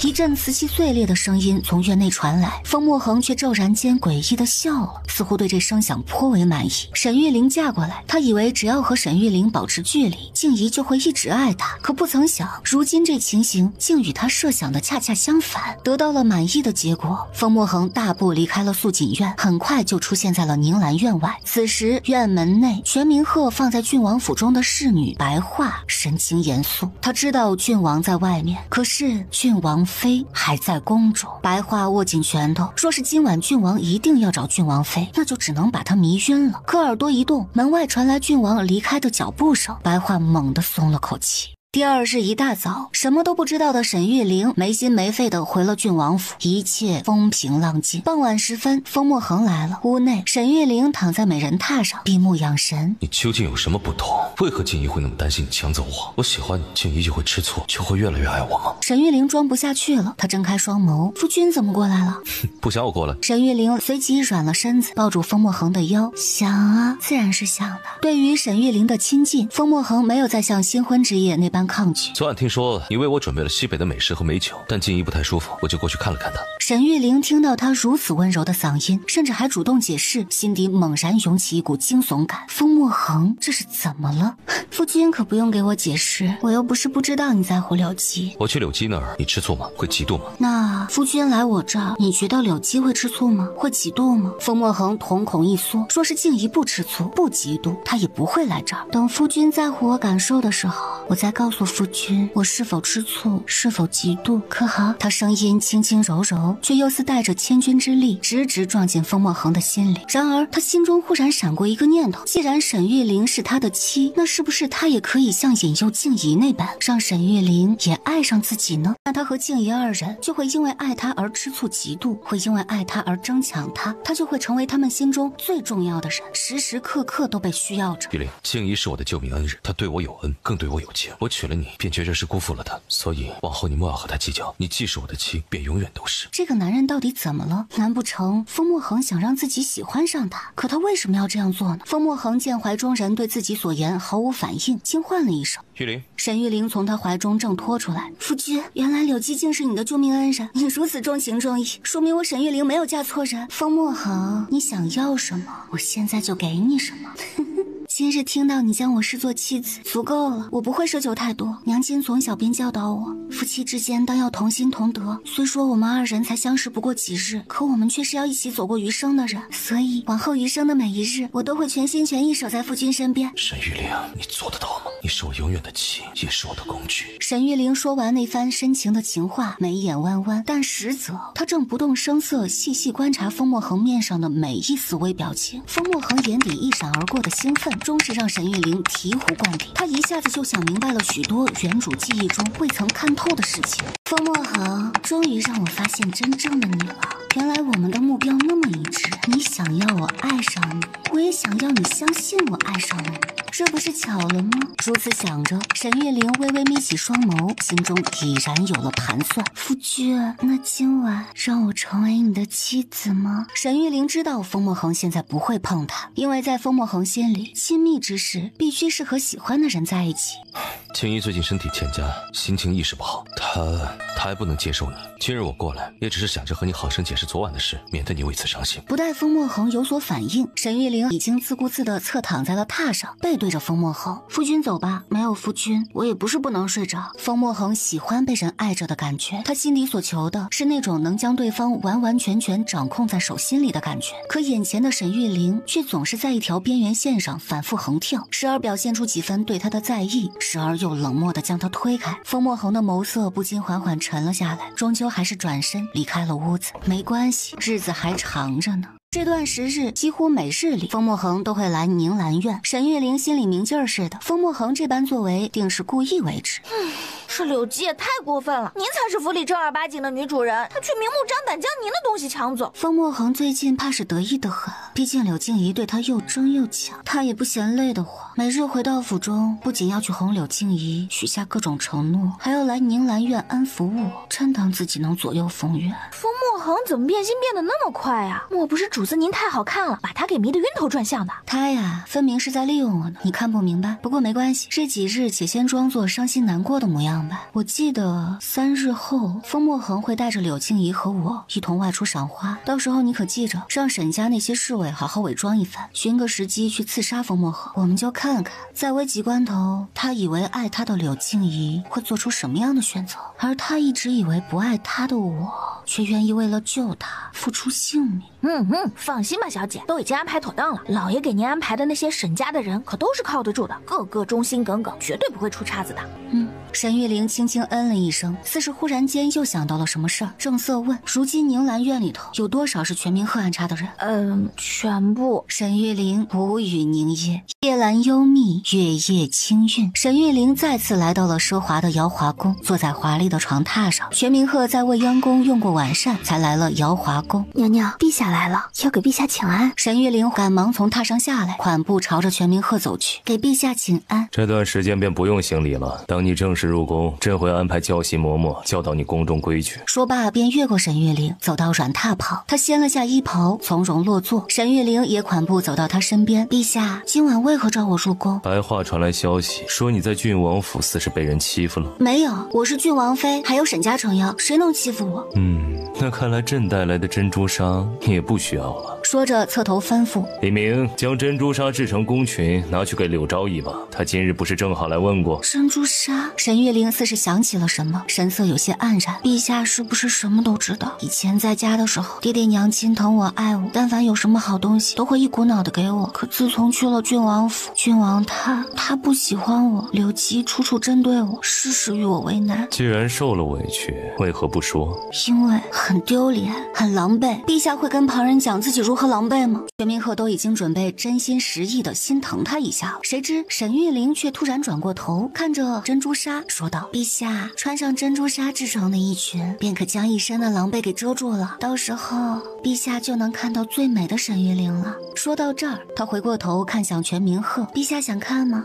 一阵瓷器碎裂的声音从院内传来，风墨恒却骤然间诡异的笑了，似乎对这声响颇为满意。沈玉琳嫁过来，他以为只要和沈玉琳保持距离，静怡就会一直爱他，可不曾想如今这情形竟与他设想的恰恰相反，得到了满意的结果。风墨恒大步离开了素锦院，很快就出现在了宁兰院外。此时院门内，全明鹤放在郡王府中的侍女白桦神情严肃，她知道郡王在外面，可是郡王妃还在宫中。白桦握紧拳头，若是今晚郡王一定要找郡王妃，那就只能把她迷晕了。可耳朵一动，门外传来郡王离开的脚步声，白桦猛地松了口气。第2日一大早，什么都不知道的沈玉琳没心没肺地回了郡王府，一切风平浪静。傍晚时分，风墨恒来了，屋内沈玉琳躺在美人榻上闭目养神。你究竟有什么不同？为何静怡会那么担心你抢走我？我喜欢你，静怡就会吃醋，就会越来越爱我吗？沈玉琳装不下去了，她睁开双眸，夫君怎么过来了？不想我过来。沈玉琳随即软了身子，抱住风墨恒的腰，想啊，自然是想的。对于沈玉琳的亲近，风墨恒没有再像新婚之夜那般抗拒。昨晚听说你为我准备了西北的美食和美酒，但静怡不太舒服，我就过去看了看她。沈玉琳听到他如此温柔的嗓音，甚至还主动解释，心底猛然涌起一股惊悚感。风墨恒这是怎么了？夫君可不用给我解释，我又不是不知道你在乎柳姬。我去柳姬那儿，你吃醋吗？会嫉妒吗？那夫君来我这儿，你觉得柳姬会吃醋吗？会嫉妒吗？风墨恒瞳孔一缩，说是静怡不吃醋不嫉妒，他也不会来这儿。等夫君在乎我感受的时候，我再告诉夫君我是否吃醋，是否嫉妒，可好？他声音轻轻柔柔，却又似带着千钧之力，直直撞进风墨恒的心里。然而他心中忽然闪过一个念头，既然沈玉琳是他的妻，那是不是他也可以像引诱静怡那般，让沈玉琳也爱上自己呢？那他和静怡2人就会因为爱他而吃醋嫉妒，会因为爱他而争抢他，他就会成为他们心中最重要的人，时时刻刻都被需要着。玉琳，静怡是我的救命恩人，她对我有恩，更对我有情。我娶了你，便觉着是辜负了她，所以往后你莫要和她计较。你既是我的妻，便永远都是。这个男人到底怎么了？难不成风墨恒想让自己喜欢上他？可他为什么要这样做呢？风墨恒见怀中人对自己所言毫无反应，轻唤了一声：玉琳。沈玉琳从他怀中挣脱出来：夫君，原来柳姬竟是你的救命恩人，你如此重情重义，说明我沈玉琳没有嫁错人。风墨恒，你想要什么，我现在就给你什么。今日听到你将我视作妻子，足够了，我不会奢求太多。娘亲从小便教导我，夫妻之间当要同心同德。虽说我们二人才相识不过几日，可我们却是要一起走过余生的人，所以往后余生的每一日，我都会全心全意守在夫君身边。沈玉玲，你做得到吗？你是我永远的妻，也是我的工具。沈玉玲说完那番深情的情话，眉眼弯弯，但实则她正不动声色细细观察风墨恒面上的每一丝微表情。风墨恒眼底一闪而过的兴奋，终是让沈玉玲醍醐灌顶。她一下子就想明白了许多原主记忆中未曾看透的事情。风墨恒，终于让我发现真正的你了。原来我们的目标那么一致，你想要我爱上你，我也想要你相信我爱上你，这不是巧了吗？如此想着，沈玉玲微微眯起双眸，心中已然有了盘算。夫君，那今晚让我成为你的妻子吗？沈玉玲知道风墨恒现在不会碰她，因为在风墨恒心里，亲密之事必须是和喜欢的人在一起。青衣最近身体欠佳，心情一时不好，他还不能接受你。今日我过来，也只是想着和你好生解释昨晚的事，免得你为此伤心。不待风墨恒有所反应，沈玉玲已经自顾自地侧躺在了榻上，背对着风墨恒。夫君走吧，没有夫君，我也不是不能睡着。风墨恒喜欢被人爱着的感觉，他心底所求的是那种能将对方完完全全掌控在手心里的感觉。可眼前的沈玉玲却总是在一条边缘线上反复横跳，时而表现出几分对他的在意，时而又冷漠地将他推开。风墨恒的眸色不禁缓缓沉了下来，终究还是转身离开了屋子。没关系，日子还长着呢。这段时日，几乎每日里，风墨恒都会来宁兰院。沈玉玲心里明镜似的，风墨恒这般作为，定是故意为之。这柳姬也太过分了！您才是府里正儿八经的女主人，她却明目张胆将您的东西抢走。风墨恒最近怕是得意得很，毕竟柳静怡对他又争又抢，他也不嫌累得慌。每日回到府中，不仅要去哄柳静怡，许下各种承诺，还要来宁兰院安抚我，真当自己能左右风月。风墨恒怎么变心变得那么快啊？莫不是主子您太好看了，把他给迷得晕头转向的？他呀，分明是在利用我呢，你看不明白。不过没关系，这几日且先装作伤心难过的模样吧。我记得3日后，风墨恒会带着柳静怡和我一同外出赏花，到时候你可记着，让沈家那些侍卫好好伪装一番，寻个时机去刺杀风墨恒。我们就看看，在危急关头，他以为爱他的柳静怡会做出什么样的选择，而他一直以为不爱他的我，却愿意为了救他付出性命。放心吧，小姐，都已经安排妥当了。老爷给您安排的那些沈家的人可都是靠得住的，个个忠心耿耿，绝对不会出叉子的。沈玉玲轻轻嗯了一声，似是忽然间又想到了什么事儿，正色问：如今宁兰院里头有多少是全民贺安插的人？全部。沈玉玲无语凝噎。夜阑幽密，月夜清韵。沈玉玲再次来到了奢华的瑶华宫，坐在华丽的床榻上。全明鹤在未央宫用过晚膳，才来了瑶华宫。娘娘，陛下来了，要给陛下请安。沈玉玲赶忙从榻上下来，款步朝着全明鹤走去，给陛下请安。这段时间便不用行礼了，等你正式入宫，朕会安排教习嬷嬷教导你宫中规矩。说罢便越过沈玉玲，走到软榻旁，他掀了下衣袍，从容落座。沈玉玲也款步走到他身边。陛下，今晚为何召我入宫？白话传来消息，说你在郡王府似是被人欺负了。没有，我是郡王妃，还有沈家撑腰，谁能欺负我？那看来朕带来的珍珠纱你也不需要了。说着侧头吩咐李明，将珍珠纱制成宫裙，拿去给柳昭仪吧。她今日不是正好来问过？珍珠纱。沈玉玲似是想起了什么，神色有些黯然。陛下是不是什么都知道？以前在家的时候，爹爹娘亲疼我爱我，但凡有什么好东西都会一股脑的给我。可自从去了郡王府，郡王他不喜欢我，柳姬处处针对我，事事与我为难。既然受了委屈，为何不说？因为很丢脸，很狼狈。陛下会跟旁人讲自己如何狼狈吗？全明鹤都已经准备真心实意的心疼他一下，谁知沈玉玲却突然转过头，看着珍珠纱说道：陛下，穿上珍珠纱制成的衣裙，便可将一身的狼狈给遮住了，到时候陛下就能看到最美的沈玉玲了。说到这儿，他回过头看向全明鹤，陛下想看吗？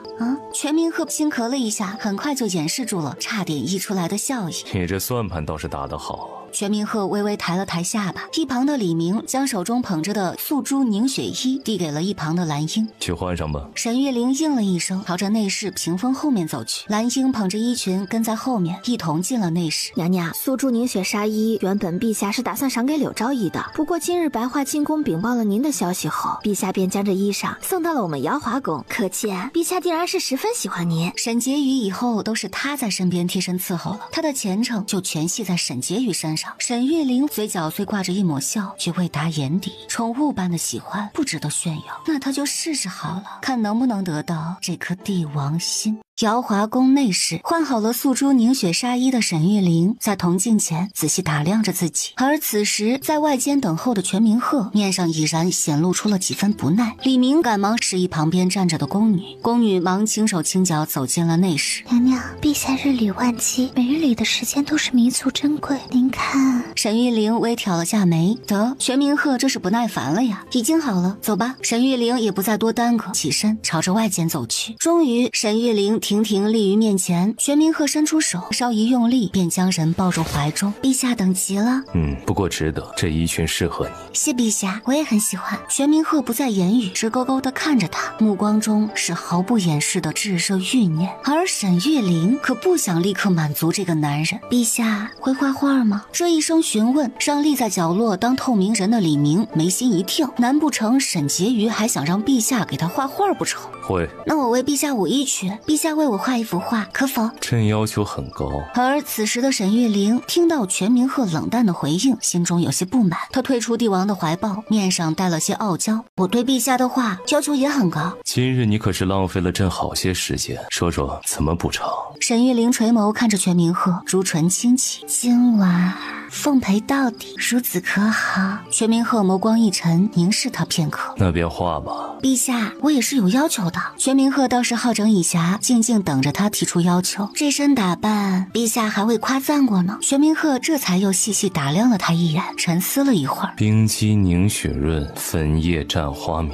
全明鹤轻咳了一下，很快就掩饰住了差点溢出来的笑意。你这算盘倒是打得好，全明鹤微微抬了抬下巴，一旁的李明将手中捧着的素珠凝血衣递给了一旁的蓝英，去换上吧。沈玉玲应了一声，朝着内室屏风后面走去。蓝英捧着衣裙跟在后面，一同进了内室。娘娘，素珠凝血纱衣原本陛下是打算赏给柳昭仪的，不过今日白桦清宫禀报了您的消息后，陛下便将这衣裳送到了我们瑶华宫，可见陛下定然是十分喜欢您。沈婕妤以后都是他在身边替身伺候了，他的前程就全系在沈婕妤身上。沈玉玲嘴角虽挂着一抹笑，却未达眼底，宠物般的喜欢不值得炫耀，那他就试试好了，看能不能得到这颗帝王心。瑶华宫内室，换好了素珠凝血纱衣的沈玉玲在铜镜前仔细打量着自己，而此时在外间等候的全明鹤面上已然显露出了几分不耐。李明赶忙示意旁边站着的宫女，宫女忙轻手轻脚走进了内室。娘娘，陛下日理万机，每日里的时间都是弥足珍贵，您看。沈玉玲微挑了下眉，得，全明鹤这是不耐烦了呀。已经好了，走吧。沈玉玲也不再多耽搁，起身朝着外间走去。终于，沈玉玲亭亭立于面前，全明鹤伸出手，稍一用力，便将人抱入怀中。陛下等急了。不过值得，这衣裙适合你。谢陛下，我也很喜欢。全明鹤不再言语，直勾勾地看着他，目光中是毫不掩饰的炙热欲念。而沈玉玲可不想立刻满足这个男人。陛下会画画吗？这一声询问让立在角落当透明人的李明眉心一跳，难不成沈婕妤还想让陛下给他画画不成？会。那我为陛下舞一曲，陛下为我画一幅画，可否？朕要求很高。而此时的沈玉玲听到全明鹤冷淡的回应，心中有些不满。她退出帝王的怀抱，面上带了些傲娇。我对陛下的画要求也很高。今日你可是浪费了朕好些时间，说说怎么补偿？沈玉玲垂眸看着全明鹤，朱唇轻启，今晚奉陪到底，孺子可好？全明鹤眸光一沉，凝视他片刻。那便画吧。陛下，我也是有要求的。全明鹤倒是好整以暇，静静等着他提出要求。这身打扮，陛下还未夸赞过呢。全明鹤这才又细细打量了他一眼，沉思了一会儿。冰肌凝雪润，粉叶绽花明。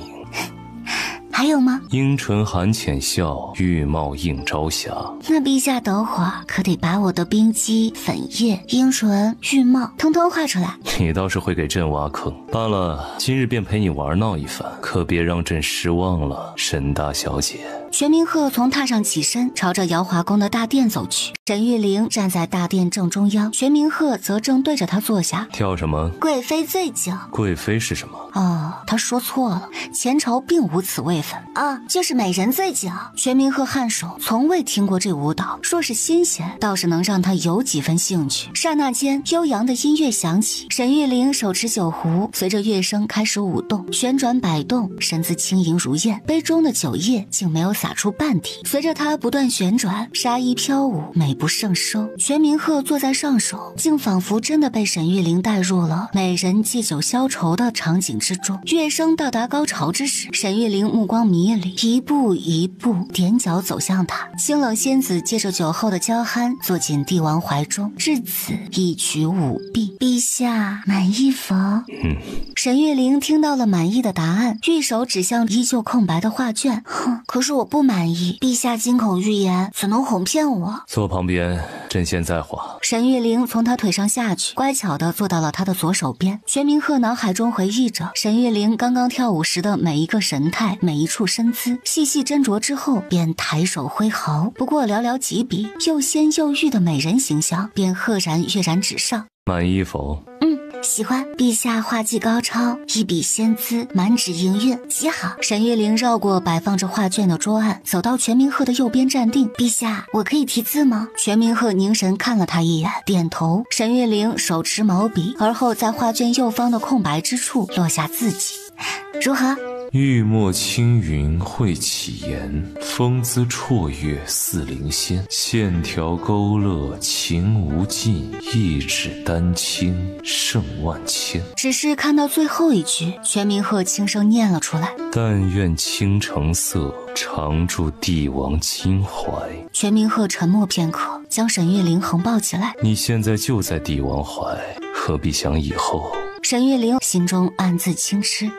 还有吗？樱唇含浅笑，玉貌映朝霞。那陛下等会儿可得把我的冰肌、粉叶、樱唇、玉貌通通画出来。你倒是会给朕挖坑。罢了，今日便陪你玩闹一番，可别让朕失望了，沈大小姐。全明鹤从榻上起身，朝着瑶华宫的大殿走去。沈玉玲站在大殿正中央，全明鹤则正对着他坐下。跳什么？贵妃醉酒。贵妃是什么？哦，他说错了，前朝并无此位分啊，就是美人醉酒。全明鹤颔首，从未听过这舞蹈，说是新鲜，倒是能让他有几分兴趣。刹那间，悠扬的音乐响起，沈玉玲手持酒壶，随着乐声开始舞动，旋转摆动，身姿轻盈如燕，杯中的酒液竟没有洒出半滴。随着她不断旋转，纱衣飘舞，美不胜收。全明鹤坐在上首，竟仿佛真的被沈玉玲带入了美人祭酒消愁的场景之中。乐声到达高潮之时，沈玉玲目光迷离，一步一步踮脚走向他。清冷仙子借着酒后的娇憨，坐进帝王怀中。至此，一曲舞毕。陛下满意否？沈玉玲听到了满意的答案，玉手指向依旧空白的画卷。可是我不满意，陛下金口玉言，怎能哄骗我？坐旁边，朕现在画。沈玉玲从他腿上下去，乖巧地坐到了他的左手边。全明鹤脑海中回忆着沈玉玲刚刚跳舞时的每一个神态，每一处身姿，细细斟酌之后，便抬手挥毫。不过寥寥几笔，又仙又玉的美人形象便赫然跃然纸上。满意否？喜欢。陛下画技高超，一笔仙姿，满纸盈韵，极好。沈玉玲绕过摆放着画卷的桌案，走到全明鹤的右边站定。陛下，我可以题字吗？全明鹤凝神看了他一眼，点头。沈玉玲手持毛笔，而后在画卷右方的空白之处落下字迹。如何？玉墨轻云绘起言，风姿绰约似灵仙，线条勾勒情无尽，一指丹青胜万千。只是看到最后一句，全明鹤轻声念了出来：但愿倾城色，常驻帝王襟怀。全明鹤沉默片刻，将沈玉玲横抱起来。你现在就在帝王怀，何必想以后？沈玉玲心中暗自轻嗤，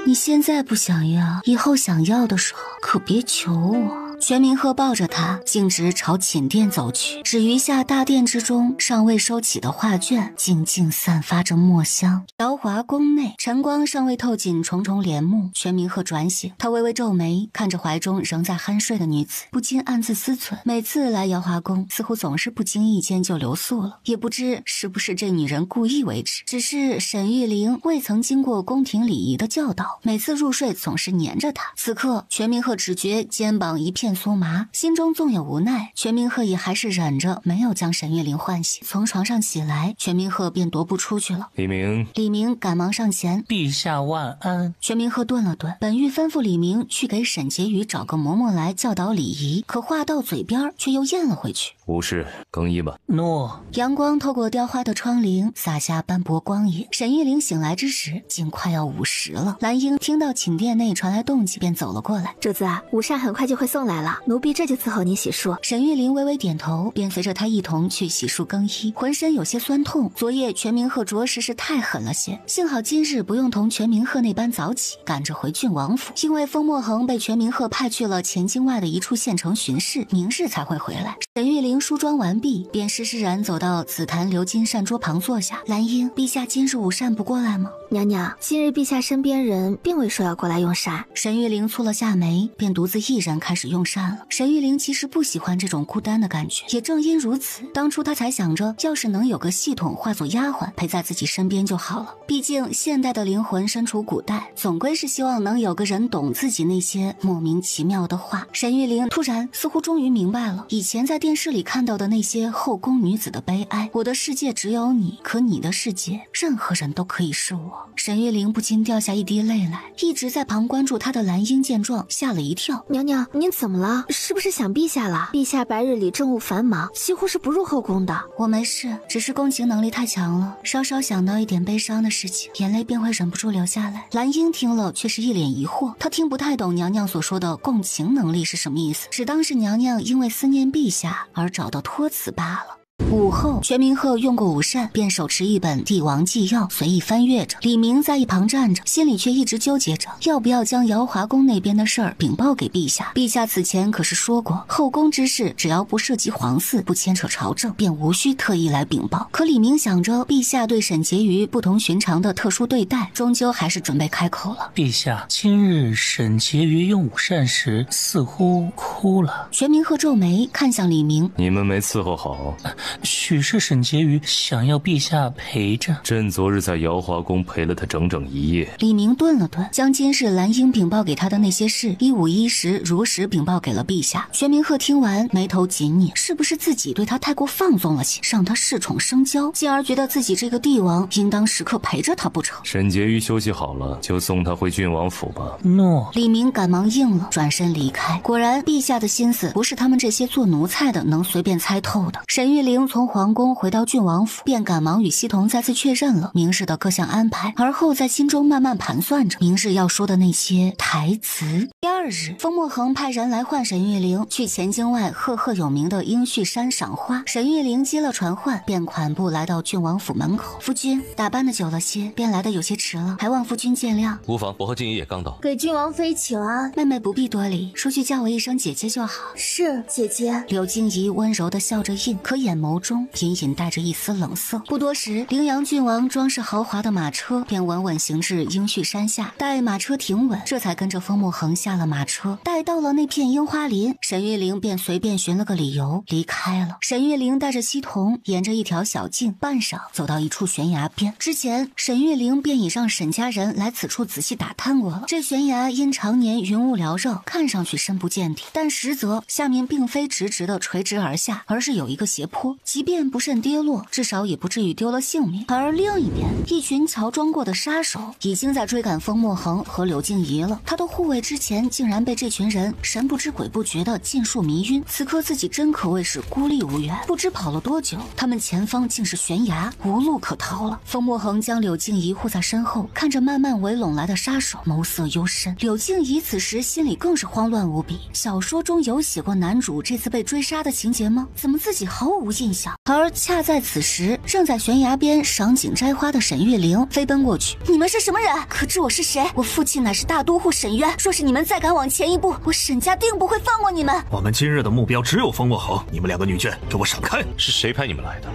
你现在不想要，以后想要的时候可别求我。全明鹤抱着他径直朝寝殿走去，只余下大殿之中尚未收起的画卷静静散发着墨香。瑶华宫内，晨光尚未透进重重帘幕，全明鹤转醒，他微微皱眉，看着怀中仍在酣睡的女子，不禁暗自思忖，每次来瑶华宫似乎总是不经意间就留宿了，也不知是不是这女人故意为之。只是沈玉玲未曾经过宫廷礼仪的教导，每次入睡总是黏着她。此刻全明鹤只觉肩膀一片酥麻，心中纵有无奈，全明鹤也还是忍着没有将沈玉玲唤醒。从床上起来，全明鹤便踱步出去了。李明赶忙上前，陛下万安。全明鹤顿了顿，本欲吩咐李明去给沈婕妤找个嬷嬷来教导礼仪，可话到嘴边却又咽了回去。无事，更衣吧。诺。阳光透过雕花的窗棂洒下斑驳光影。沈玉玲醒来之时竟快要午时了。兰英听到寝殿内传来动静，便走了过来。主子，午膳很快就会送来了，奴婢这就伺候你洗漱。沈玉玲微微点头，便随着他一同去洗漱更衣，浑身有些酸痛。昨夜全明鹤着实是太狠了些，幸好今日不用同全明鹤那般早起，赶着回郡王府，因为风墨恒被全明鹤派去了前京外的一处县城巡视，明日才会回来。沈玉玲梳妆完毕，便施施然走到紫檀鎏金膳桌旁坐下。兰英，陛下今日午膳不过来吗？娘娘，今日陛下身边人并未说要过来用膳。沈玉玲蹙了下眉，便独自一人开始用膳了。沈玉玲其实不喜欢这种孤单的感觉，也正因如此，当初她才想着，要是能有个系统化作丫鬟陪在自己身边就好了。毕竟现代的灵魂身处古代，总归是希望能有个人懂自己那些莫名其妙的话。沈玉玲突然似乎终于明白了，以前在电视里看到的那些后宫女子的悲哀。我的世界只有你，可你的世界任何人都可以是我。沈玉玲不禁掉下一滴泪来。一直在旁关注她的兰英见状吓了一跳。娘娘，您怎么了？是不是想陛下了？陛下白日里政务繁忙，几乎是不入后宫的。我没事，只是共情能力太强了，稍稍想到一点悲伤的事情，眼泪便会忍不住流下来。兰英听了却是一脸疑惑，她听不太懂娘娘所说的共情能力是什么意思，只当是娘娘因为思念陛下而找到托词罢了。午后，全明鹤用过午膳，便手持一本帝王纪要随意翻阅着。李明在一旁站着，心里却一直纠结着要不要将瑶华宫那边的事儿禀报给陛下。陛下此前可是说过，后宫之事只要不涉及皇嗣，不牵扯朝政，便无需特意来禀报。可李明想着陛下对沈婕妤不同寻常的特殊对待，终究还是准备开口了。陛下，今日沈婕妤用午膳时似乎哭了。全明鹤皱眉看向李明，你们没伺候好。许是沈婕妤想要陛下陪着。朕昨日在瑶华宫陪了她整整一夜。李明顿了顿，将今日兰英禀报给他的那些事一五一十如实禀报给了陛下。全明鹤听完眉头紧拧，是不是自己对他太过放纵了些，让他恃宠生骄，进而觉得自己这个帝王应当时刻陪着他不成？沈婕妤休息好了，就送她回郡王府吧。诺。李明赶忙应了，转身离开。果然陛下的心思不是他们这些做奴才的能随便猜透的。沈玉玲从皇宫回到郡王府，便赶忙与西彤再次确认了明日的各项安排，而后在心中慢慢盘算着明日要说的那些台词。第二日，风墨恒派人来唤沈玉玲去前京外赫赫有名的英旭山赏花。沈玉玲接了传唤，便款步来到郡王府门口。夫君打扮的久了些，便来的有些迟了，还望夫君见谅。无妨，我和静怡也刚到。给郡王妃请安。妹妹不必多礼，出去叫我一声姐姐就好。是姐姐。柳静怡温柔地笑着应，可眼眸中隐隐带着一丝冷色。不多时，陵阳郡王装饰豪华的马车便稳稳行至英旭山下，待马车停稳，这才跟着风墨恒下了马车。待到了那片樱花林，沈玉玲便随便寻了个理由离开了。沈玉玲带着西彤沿着一条小径，半晌走到一处悬崖边。之前沈玉玲便已让沈家人来此处仔细打探过了，这悬崖因常年云雾缭绕，看上去深不见底，但实则下面并非直直的垂直而下，而是有一个斜坡，即便不慎跌落，至少也不至于丢了性命。而另一边，一群乔装过的杀手已经在追赶风墨恒和柳静怡了。他的护卫之前竟然被这群人神不知鬼不觉的尽数迷晕，此刻自己真可谓是孤立无援。不知跑了多久，他们前方竟是悬崖，无路可逃了。风墨恒将柳静怡护在身后，看着慢慢围拢来的杀手，眸色幽深。柳静怡此时心里更是慌乱无比。小说中有写过男主这次被追杀的情节吗？怎么自己毫无印印象。而恰在此时，正在悬崖边赏景摘花的沈玉玲飞奔过去：“你们是什么人？可知我是谁？我父亲乃是大都护沈渊，若是你们再敢往前一步，我沈家定不会放过你们。我们今日的目标只有风墨恒，你们2个女眷，给我闪开！是谁派你们来的？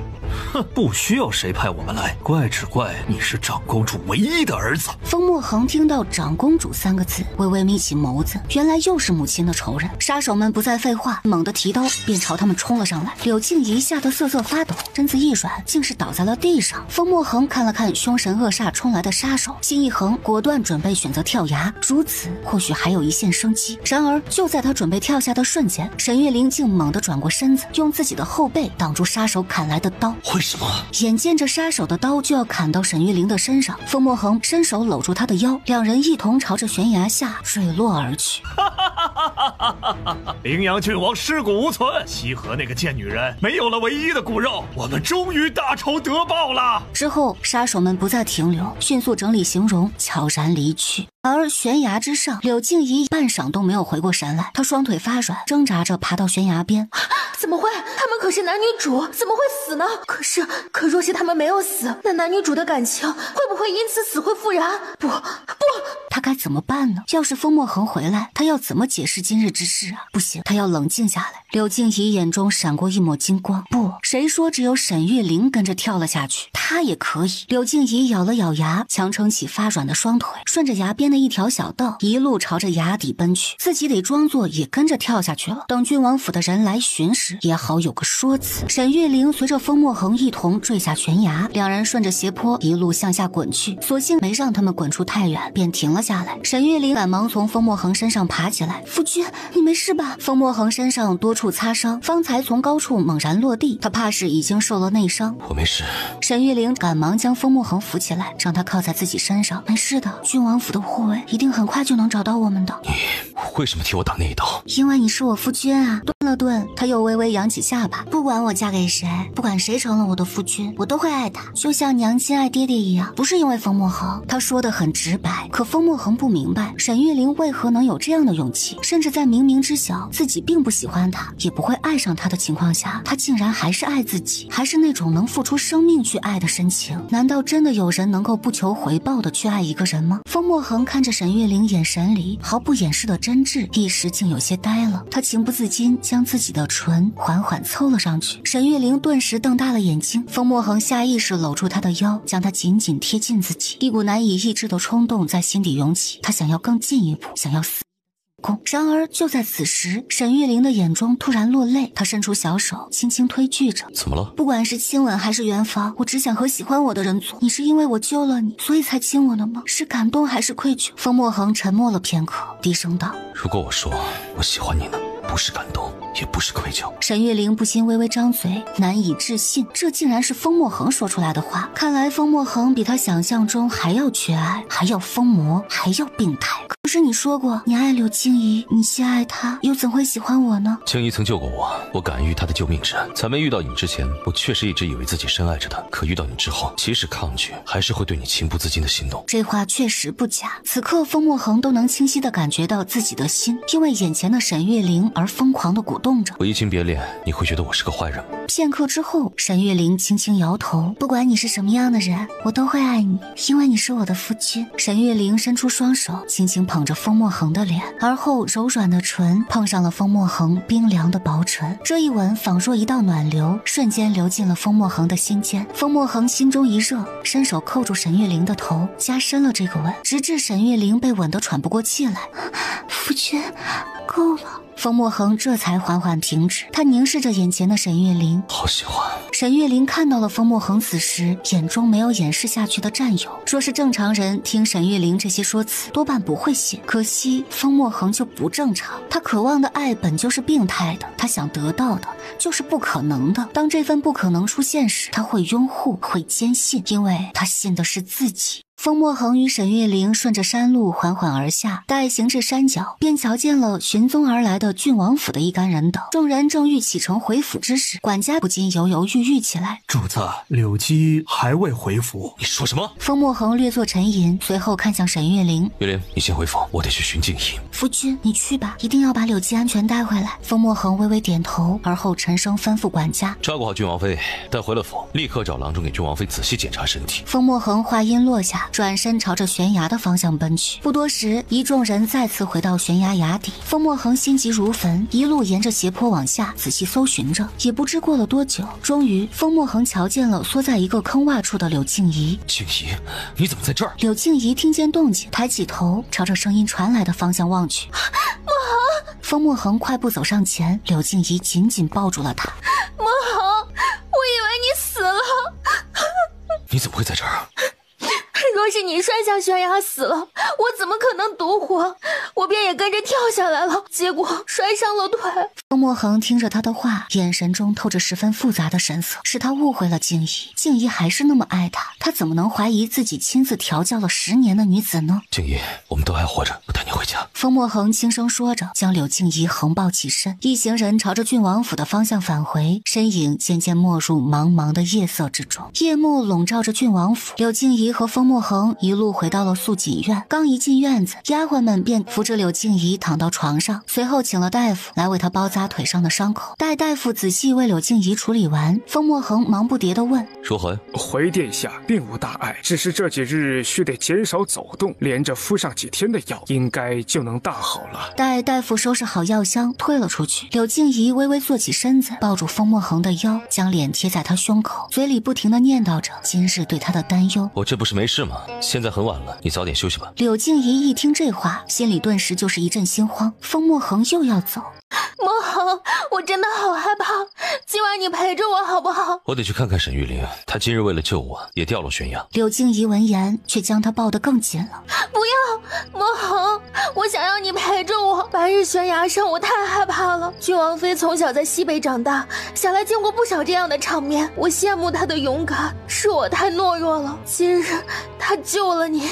哼，不需要谁派我们来，怪只怪你是长公主唯一的儿子。”风墨恒听到长公主3个字，微微眯起眸子，原来又是母亲的仇人。杀手们不再废话，猛地提刀便朝他们冲了上来。柳静怡吓得瑟瑟发抖，身子一软，竟是倒在了地上。风墨恒看了看凶神恶煞冲来的杀手，心一横，果断准备选择跳崖，如此或许还有一线生机。然而就在他准备跳下的瞬间，沈月玲竟猛地转过身子，用自己的后背挡住杀手砍来的刀。为什么？眼见着杀手的刀就要砍到沈月玲的身上，风墨恒伸手搂住她的腰，两人一同朝着悬崖下坠落而去。羚羊郡王尸骨无存，西河那个贱女人没有了唯一的骨肉，我们终于大仇得报了。之后杀手们不再停留，迅速整理形容，悄然离去。而悬崖之上，柳静怡半晌都没有回过神来，她双腿发软，挣扎着爬到悬崖边。怎么会？他们可是男女主，怎么会死呢？可若是他们没有死，那男女主的感情会不会因此死灰复燃？不，他该怎么办呢？要是风墨恒回来，他要怎么解释今日之事啊？不行，他要冷静下来。柳静怡眼中闪过一抹金光，不，谁说只有沈玉玲跟着跳了下去？她也可以。柳静怡咬了咬牙，强撑起发软的双腿，顺着崖边的一条小道，一路朝着崖底奔去。自己得装作也跟着跳下去了，等郡王府的人来巡时，也好有个说辞。沈玉玲随着风墨恒一同坠下悬崖，两人顺着斜坡一路向下滚去，所幸没让他们滚出太远，便停了下来。沈玉玲赶忙从风墨恒身上爬起来：“夫君，你没事吧？”风墨恒身上多处擦伤，方才从高处猛然落地，他怕是已经受了内伤。我没事。沈玉玲赶忙将风墨恒扶起来，让他靠在自己身上。没事的，郡王府的护卫一定很快就能找到我们的。你为什么替我挡那一刀？因为你是我夫君啊。顿了顿，他又微微扬起下巴。不管我嫁给谁，不管谁成了我的夫君，我都会爱他，就像娘亲爱爹爹一样。不是因为风墨恒，他说得很直白，可风墨恒不明白沈玉玲为何能有这样的勇气，甚至在明明知晓自己并不喜欢他，也不会爱上他的情况下，他竟然还是爱自己，还是那种能付出生命去爱的深情。难道真的有人能够不求回报的去爱一个人吗？风墨恒看着沈玉玲眼神里毫不掩饰的真挚，一时竟有些呆了。他情不自禁将自己的唇缓缓凑了上去。沈玉玲顿时瞪大了眼睛，风墨恒下意识搂住她的腰，将她紧紧贴近自己。一股难以抑制的冲动在心底涌起，他想要更进一步，想要死。然而就在此时，沈玉玲的眼中突然落泪，她伸出小手轻轻推拒着。怎么了？不管是亲吻还是圆房，我只想和喜欢我的人做。你是因为我救了你，所以才亲我的吗？是感动还是愧疚？风墨恒沉默了片刻，低声道：如果我说我喜欢你呢？不是感动，也不是愧疚。沈玉玲不禁微微张嘴，难以置信，这竟然是风墨恒说出来的话。看来风墨恒比他想象中还要缺爱，还要疯魔，还要病态。可是你说过你爱柳静怡，你先爱她，又怎会喜欢我呢？静怡曾救过我，我感恩于她的救命之恩。在没遇到你之前，我确实一直以为自己深爱着她，可遇到你之后，即使抗拒，还是会对你情不自禁的心动。这话确实不假。此刻风墨恒都能清晰地感觉到自己的心因为眼前的沈玉玲而疯狂地鼓动着。我移情别恋，你会觉得我是个坏人吗？片刻之后，沈玉玲轻轻摇头，不管你是什么样的人，我都会爱你，因为你是我的夫君。沈玉玲伸出双手，轻轻捧着风墨恒的脸，而后柔软的唇碰上了风墨恒冰凉的薄唇。这一吻仿若一道暖流，瞬间流进了风墨恒的心间。风墨恒心中一热，伸手扣住沈玉玲的头，加深了这个吻，直至沈玉玲被吻得喘不过气来。夫君，够了。风墨恒这才缓缓停止，他凝视着眼前的沈玉玲，好喜欢。沈玉玲看到了风墨恒此时眼中没有掩饰下去的占有。若是正常人听沈玉玲这些说辞，多半不会信。可惜风墨恒就不正常，他渴望的爱本就是病态的，他想得到的就是不可能的。当这份不可能出现时，他会拥护，会坚信，因为他信的是自己。风墨恒与沈月玲顺着山路缓缓而下，待行至山脚，便瞧见了寻踪而来的郡王府的一干人等。众人正欲启程回府之时，管家不禁犹犹豫豫起来。主子，柳姬还未回府。你说什么？风墨恒略作沉吟，随后看向沈月玲。月玲，你先回府，我得去寻静怡。夫君，你去吧，一定要把柳姬安全带回来。风墨恒微微点头，而后沉声吩咐管家照顾好郡王妃，待回了府，立刻找郎中给郡王妃仔细检查身体。风墨恒话音落下，转身朝着悬崖的方向奔去。不多时，一众人再次回到悬崖崖底。风墨恒心急如焚，一路沿着斜坡往下仔细搜寻着。也不知过了多久，终于风墨恒瞧见了缩在一个坑洼处的柳静怡。静怡，你怎么在这儿？柳静怡听见动静，抬起头，朝着声音传来的方向望去。墨恒，风墨恒快步走上前，柳静怡紧紧抱住了他。墨恒，我以为你死了。你怎么会在这儿？若是你摔下悬崖死了，我怎么可能独活？我便也跟着跳下来了，结果摔伤了腿。风墨恒听着他的话，眼神中透着十分复杂的神色，是他误会了静怡。静怡还是那么爱他，他怎么能怀疑自己亲自调教了10年的女子呢？静怡，我们都还活着，我带你回家。风墨恒轻声说着，将柳静怡横抱起身。一行人朝着郡王府的方向返回，身影渐渐没入茫茫的夜色之中。夜幕笼罩着郡王府，柳静怡和风墨恒一路回到了素锦院。刚一进院子，丫鬟们便扶着柳静怡躺到床上，随后请了大夫来为她包扎腿上的伤口。待大夫仔细为柳静怡处理完，风墨恒忙不迭地问：如何？回殿下并无大碍，只是这几日须得减少走动，连着敷上几天的药，应该就能大好了。待大夫收拾好药箱退了出去，柳静怡微微坐起身子，抱住风墨恒的腰，将脸贴在他胸口，嘴里不停地念叨着今日对他的担忧。我这不是没事吗？现在很晚了，你早点休息吧。柳静怡一听这话，心里顿时就是一阵心慌。风墨恒又要走。墨恒，我真的好害怕，今晚你陪着我好不好？我得去看看沈玉玲，她今日为了救我也掉落悬崖。柳静怡闻言却将他抱得更紧了。不要，墨恒，我想要你陪着我。白日悬崖上我太害怕了，郡王妃从小在西北长大，想来见过不少这样的场面，我羡慕她的勇敢，是我太懦弱了。今日她救了你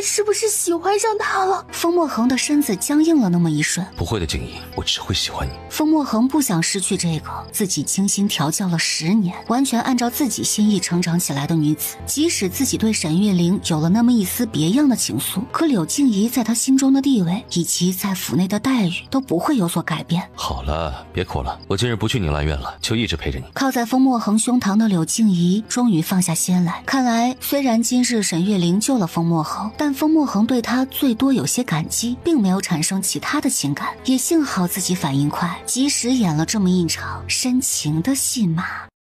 是不是喜欢上她了？风墨恒的身子僵硬了那么一瞬。不会的，静怡，我只会喜欢你。风墨恒不想失去这个自己精心调教了10年，完全按照自己心意成长起来的女子。即使自己对沈月玲有了那么一丝别样的情愫，可柳静怡在他心中的地位以及在府内的待遇都不会有所改变。好了，别哭了，我今日不去宁兰院了，就一直陪着你。靠在风墨恒胸膛的柳静怡终于放下心来。看来虽然今日沈月玲救了风墨恒，但风墨恒对他最多有些感激，并没有产生其他的情感。也幸好自己反应快，及时演了这么一场深情的戏码。